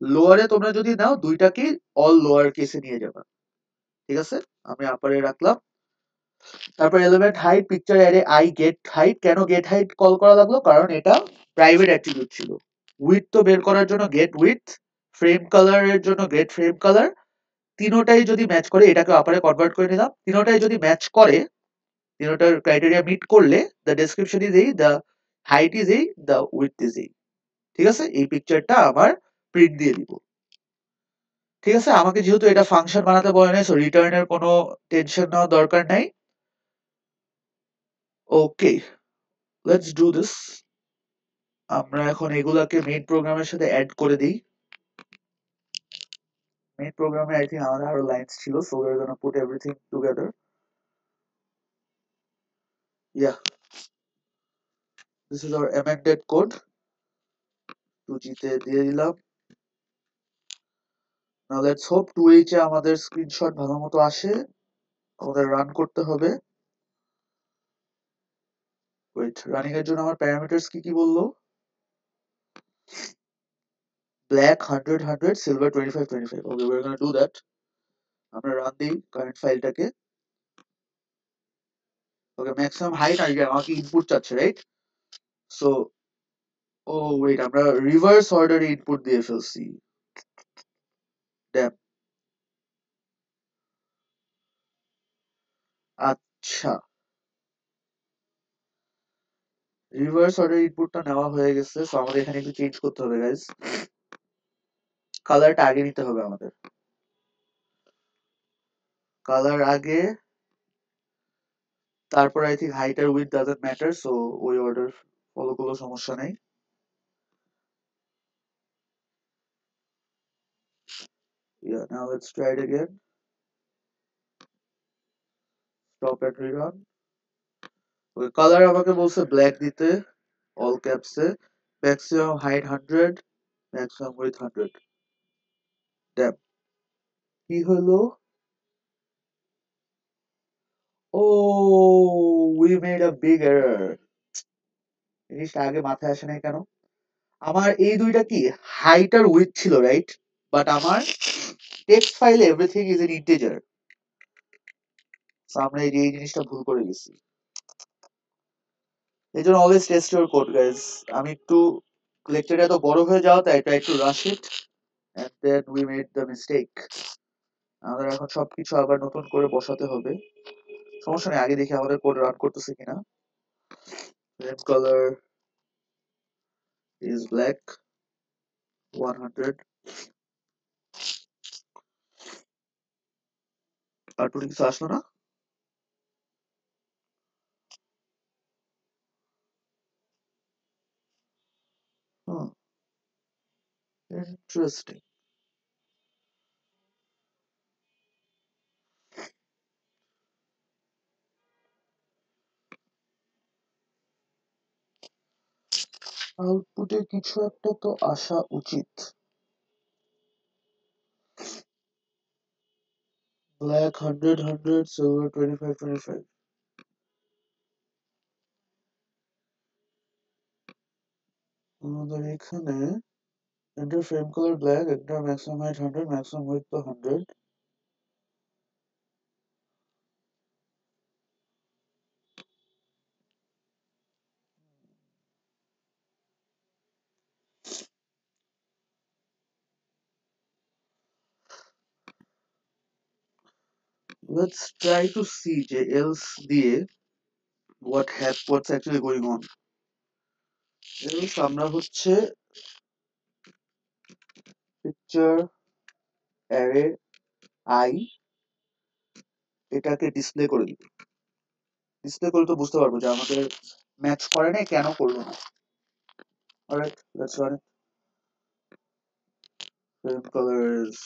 Speaker 1: লোয়ারে তোমরা যদি নাও দুইটাকে অল লোয়ার কেসে নিয়ে যাবা। ঠিক আছে, আমি আপারে রাখলাম। তারপর element height picture array I get height, কেন গেট হাইট কল করা লাগলো, কারণ এটা প্রাইভেট অ্যাট্রিবিউট ছিল। উইথ তো বের করার জন্য গেট উইথ, ফ্রেম কালারের জন্য গেট ফ্রেম কালার, তিনোটাই যদি ম্যাচ করে এটাকে আপারে কনভার্ট করে নিলাম, তিনোটাই যদি ম্যাচ করে, তিনোটার ক্রাইটেরিয়া মিট করলে দ্য ডেসক্রিপশন ইজ এই, দ্য হাইট ইজ এই, দ্য উইথ ইজ এই। ঠিক আছে, এই পিকচারটা আমার প্রিন্ট দিয়ে দিব। ঠিক আছে, আমাকে যেহেতু এটা ফাংশন বানাতে বলে নাই, সো রিটার্নের কোনো টেনশন নেওয়ার দরকার নাই। ওকে, লেটস ডু দিস। আমরা এখন এগুলাকে মেইন প্রোগ্রামের সাথে অ্যাড করে দিই। মেইন প্রোগ্রামে আই থিঙ্ক আমাদের আরো লাইনস ছিল, so we are gonna put everything together. Yeah, this is our amended code. 2G তে দিয়ে দিলাম। নাও লেটস হোপ 2H এ আমাদের স্ক্রিনশট ভালো মতো আসে। আমাদের রান করতে হবে। ওয়েট, রানিং এর জন্য আমার প্যারামিটারস কি কি বললো, black 100 100, silver 25 25। Okay, we are gonna do that. আমরা রান দিই কারেন্ট ফাইলটাকে। ওকে, ম্যাক্সিমাম হাইট আর আমাকে ইনপুট চাচ্ছে রাইট, সো ও ওয়েট, আমরা রিভার্স অর্ডারে ইনপুট দিয়ে ফেলছি। ড্যাম, আচ্ছা, রিভার্স অর্ডার ইনপুটটা নেওয়া হয়ে গেছে, সো আমাদের এখানে একটু চেঞ্জ করতে হবে গাইস। কালারটা আগে নিতে হবে আমাদের, কালার আগে, তারপর আই থিঙ্ক হাইট আর উইডথ ডাজন্ট ম্যাটার, সো ওই অর্ডার ফলো করলেও সমস্যা নেই। Yeah, now let's try it again. Stop and rerun. Okay, colour আমাকে বলছে ব্ল্যাক দিতে, অল ক্যাপসে, maximum height 100, maximum width 100। Damn, কি হলো, oh we made a big error. জিনিসটা আগে মাথায় আসে নাই কেন, আমার এই দুইটা কি হাইট আর উইথ ছিল রাইট, বাট আমার টেক্সট ফাইলে everything is in integer, so আমরা এই জিনিসটা ভুল করে গেছি। এই জন্য always test your code guys. আমি একটু লেকচারটা এত বড় হয়ে যাওয়া, তাই try to rush it and then we made the mistake. আমাদের এখন সবকিছু আবার নতুন করে বসাতে হবে, সমস্যা নেই, আগে দেখি আমাদের কোড রান করতেছে কিনা। রেড কালার ইজ ব্ল্যাক 100, আর টু কিছু আসলো না। ইন্টারেস্টিং। আউটপুটে কিছু একটা তো আসা উচিত। Black 100 100, silver 25 25। আমাদের এখানে enter frame color black, enter maximum height 100, maximum width 100. Let's try to see যে else দিয়ে what's actually going on. else আমরা হচ্ছে পিকচার অ্যারে আই এটাকে ডিসপ্লে করে দিব। ডিসপ্লে করলে তো বুঝতে পারবো যে আমাদের ম্যাচ করে না, কেন করলো না। Alright, let's run it. Frame color is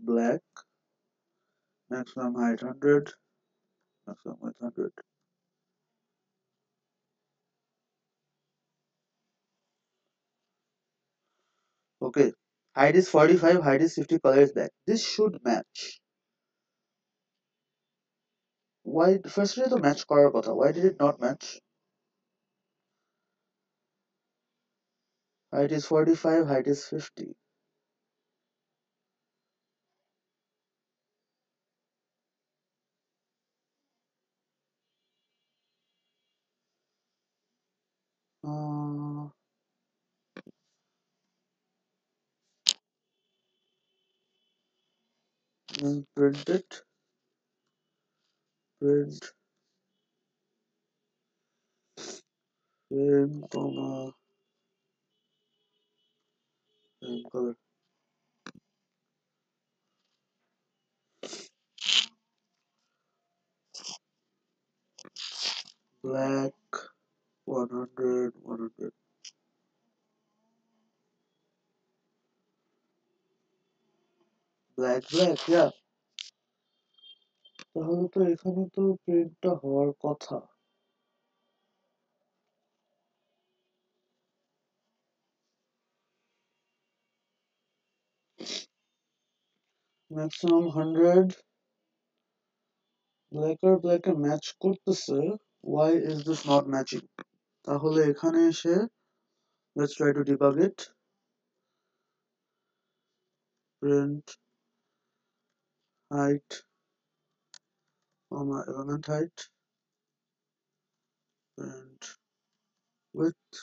Speaker 1: black, maximum height 100, maximum width 100. Okay, height is 45, height is 50, color is black. This should match. Why firstly তো match করার কথা, why did it not match? Height is 45, height is 50. Uh, print it, print frame comma frame color black 100 100 black black, yeah. তাহলে তো এখানে তো প্রিন্টটা হওয়ার কথা। ম্যাক্সিমাম 100, ব্ল্যাক আর ব্ল্যাকে ম্যাচ করতেছে। why is this not matching? তাহলে এখানে এসে let's try to debug it. Print height comma element height, print width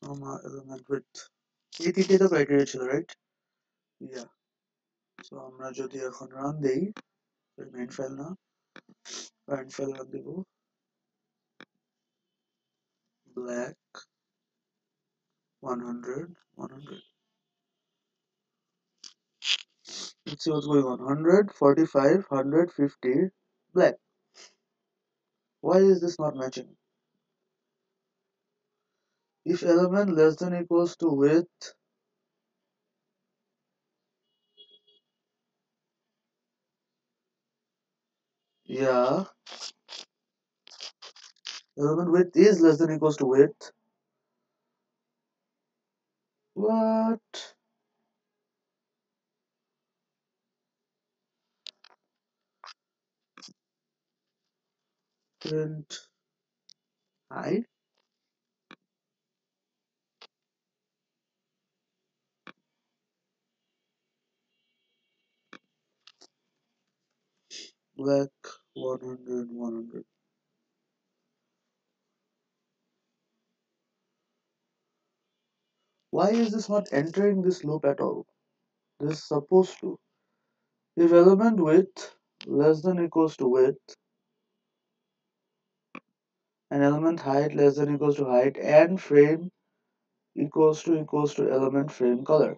Speaker 1: comma element width. এই তিনটে তো ক্রাইটেরিয়া ছিল, রাইট? ইয়া। সো আমরা যদি এখন রান দেই, মেইন ফাইল না, কারেন্ট ফাইল রান দিব, black 100 100. Let's see what's going on. 100 45 100 50 black. Why is this not matching? If element less than equals to width, yeah, element width is less than equals to width. What? Print height black 100 100. Why is this not entering this loop at all? This is supposed to. If element width less than equals to width and element height less than equals to height and frame equals to element frame color.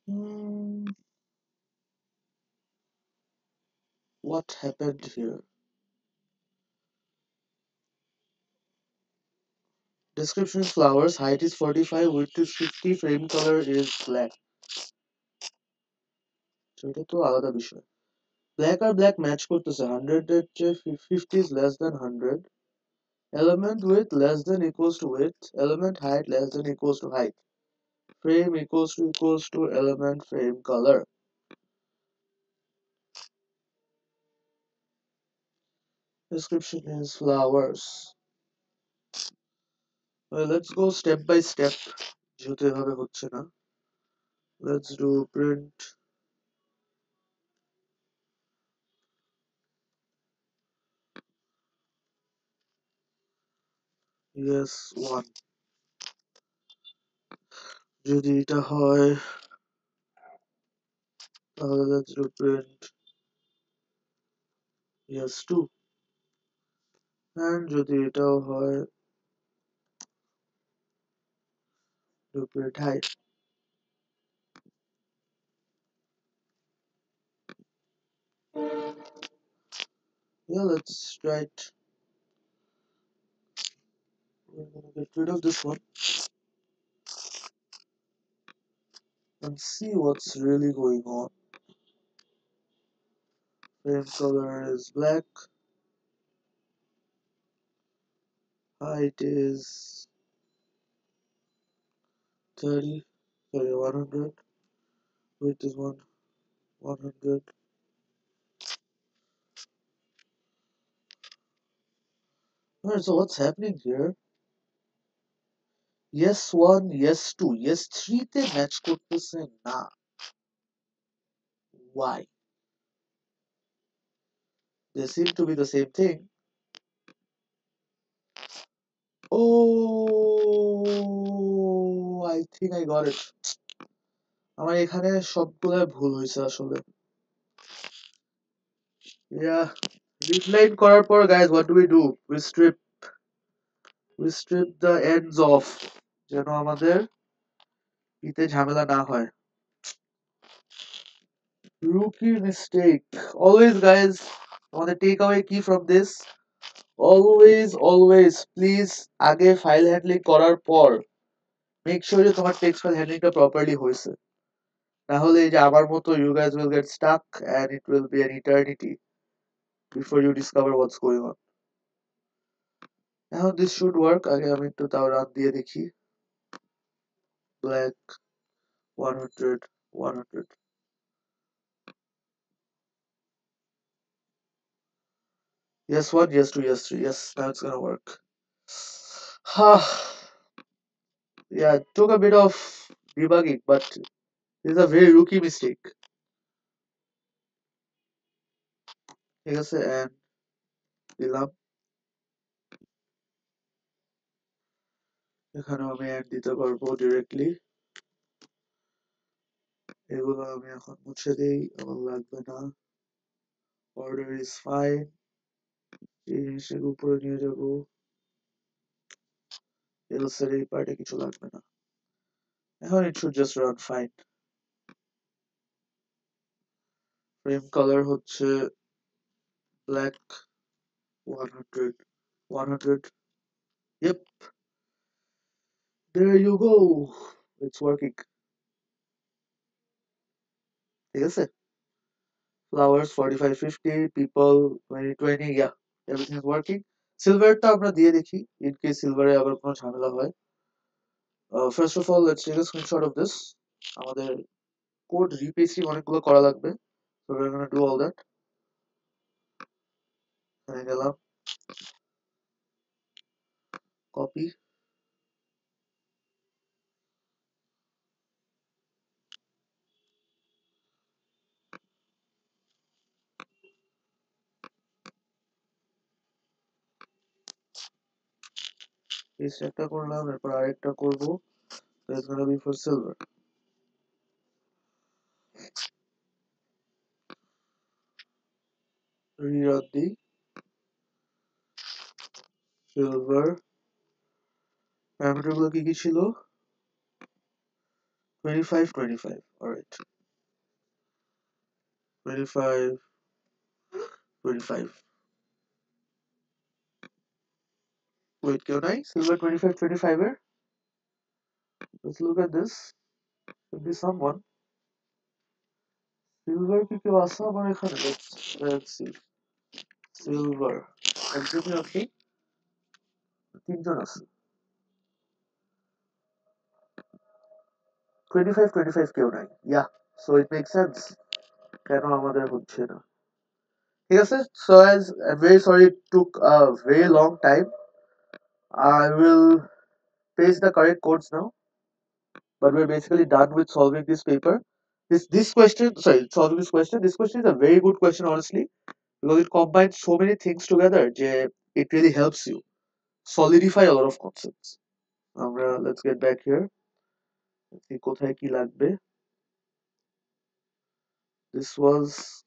Speaker 1: Hmm, what happened here? Description is flowers, height is 45, width is 50, frame color is black. সেটা তো আলাদা বিষয়। Black আর black match করতেছে, 100 এর চেয়ে 50 is less than 100, element width less than equals to width, element height less than equals to height, frame equals to element frame color. Description is flowers. Well, let's go step by step, যেহেতু এভাবে হচ্ছে না। Let's do print yes 1. যদি এটা হয় let's do print yes 2, and যদি এটাও হয় do print height. Yeah, let's try it. We're gonna get rid of this one and see what's really going on. Frame color is black, height is 30, sorry 100, width is 100. Alright, so what's happening here? Yes 1, yes 2, yes 3 তে match করতেছে না। Why? They seem to be the same thing. Oh, I think I got it. আমার এখানে সবগুলা ভুল হয়েছে আসলে। Yeah, reline করার পর guys, what do? We strip the ends off যেন আমাদের ইতে ঝামেলা না হয়। Rookie mistake. Always guys, আমাদের take away key from this. Always please আগে ফাইল হ্যান্ডলিং করার পর make sure যে তোমার টেক্সট ফাইল হ্যান্ডলিংটা প্রপারলি হয়েছে। না হলে এই যে আমার মতো you guys will get stuck and it will be an eternity before you discover what's going on. Now this should work. আগে আমি একটু তাও রান দিয়ে দেখি। Black 100 100. Yes 1, yes 2, yes 3. Yes, now it's gonna work. Yeah, it took a bit of debugging, but this is a very rookie mistake. ঠিক আছে, and দিলাম। এখানেও আমি অ্যাড দিতে পারবো ডিরেক্টলি। এগুলো আমি এখন মুছে দেই, আমার লাগবে না। Order is fine. এই জিনিসটাকে উপরে নিয়ে যাবো। এলস এর এই পার্টে কিছু লাগবে না। এখন it should just run fine. Frame colour হচ্ছে black 100 100. Yep, there you go. It's working. ঠিক আছে, flowers 4550, people 2020. Yeah, everything is working. সিলভারটা আমরা দিয়ে দেখি in case সিলভারে আবার কোনো ঝামেলা হয়। First of all, let's take a screenshot of this. আমাদের কোড রিপেস্টিং অনেকগুলো করা লাগবে, so we're gonna do all that. এখানে গেলাম, কপি, পেস্ট একটা করলাম, এরপর আরেকটা করব, so it's gonna be for silver. রিরান দিই, সিলভার, প্যারামিটার গুলো কি কি ছিল? 25 25, alright, 25 25. Wait, কেউ নাই সিলভার 25 25 এর? Let's look at this. Should be someone. Silver কি কেউ আছে আমার এখানে? Let's see. সিলভার একজনই আছে, তিনজন আছে। 25 25 কেউ নাই। Yeah, so it makes sense কেন আমাদের হচ্ছে না। ঠিক আছে, so as I'm very sorry it took a very long time. I will paste the correct codes now, but we're basically done with solving this paper. This question, sorry, solving this question. This question is a very good question, honestly, because it combines so many things together. It really helps you solidify a lot of concepts. Let's get back here. Let's see কোথায় কি লাগবে। This was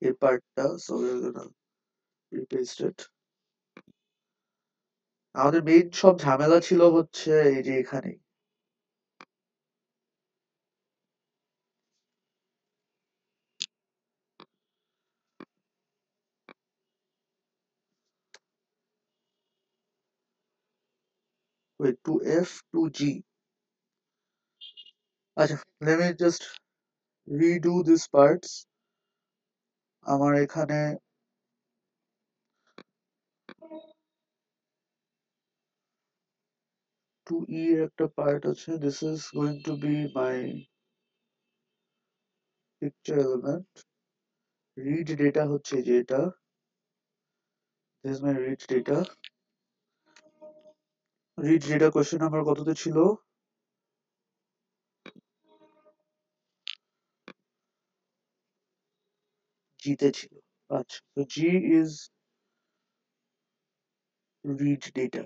Speaker 1: a partটা, so we're gonna repaste it. আমাদের main সব ঝামেলা ছিল হচ্ছে এই যে এখানে wait 2f 2g আচ্ছা let me just redo this parts আমার এখানে 2e এর একটা পার্ট আছে this is going to be my picture element read data হচ্ছে যে এটা this is my read data question number কততে ছিল g তে ছিল আচ্ছা so g is read data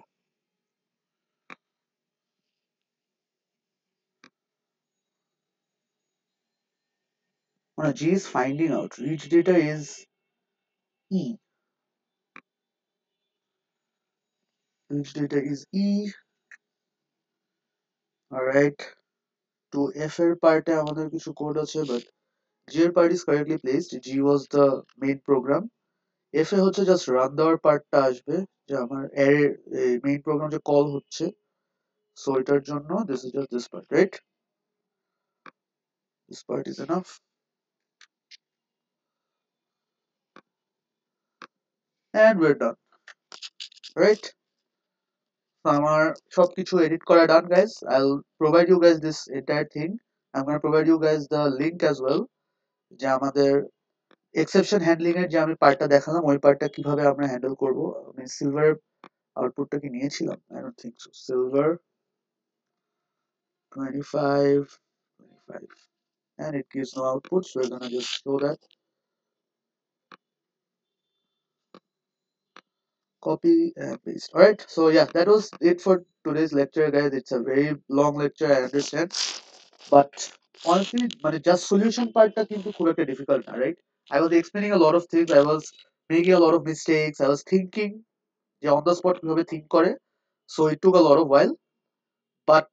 Speaker 1: g is finding out read data is e read data is e alright to f এর পার্টে আমাদের কিছু কোড আছে বাট g এর part is correctly placed g was the main program f এ হচ্ছে just run দেওয়ার পার্টটা আসবে যে আমার অ্যারে মেইন প্রোগ্রাম যে কল হচ্ছে সো এটার জন্য this is just this part right this part is enough and we're done right so আমার সবকিছু এডিট করা done guys I'll provide you guys this entire thing I'm gonna provide you guys the link as well যে আমাদের exception handling এর যে আমি পার্টটা দেখালাম ওই পার্টটা কিভাবে আমরা হ্যান্ডেল করব আমি সিলভার আউটপুটটা কি নিয়েছিলাম I don't think so silver 25 25 and it gives no output so we're gonna just show that copy and paste all right so yeah that was it for today's lecture guys it's a very long lecture I understand but honestly মানে just solution partটা কিন্তু খুব একটা difficult না right I was explaining a lot of things I was making a lot of mistakes I was thinking যে on the spot কিভাবে think করে so it took a lot of while but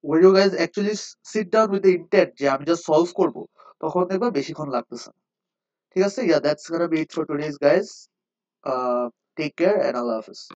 Speaker 1: when you guys actually sit down with the intent যে আমি just solve করব তখন দেখবা বেশিক্ষণ লাগতেছে না ঠিক আছে yeah that's gonna be it for today's guys take care and Allah Hafiz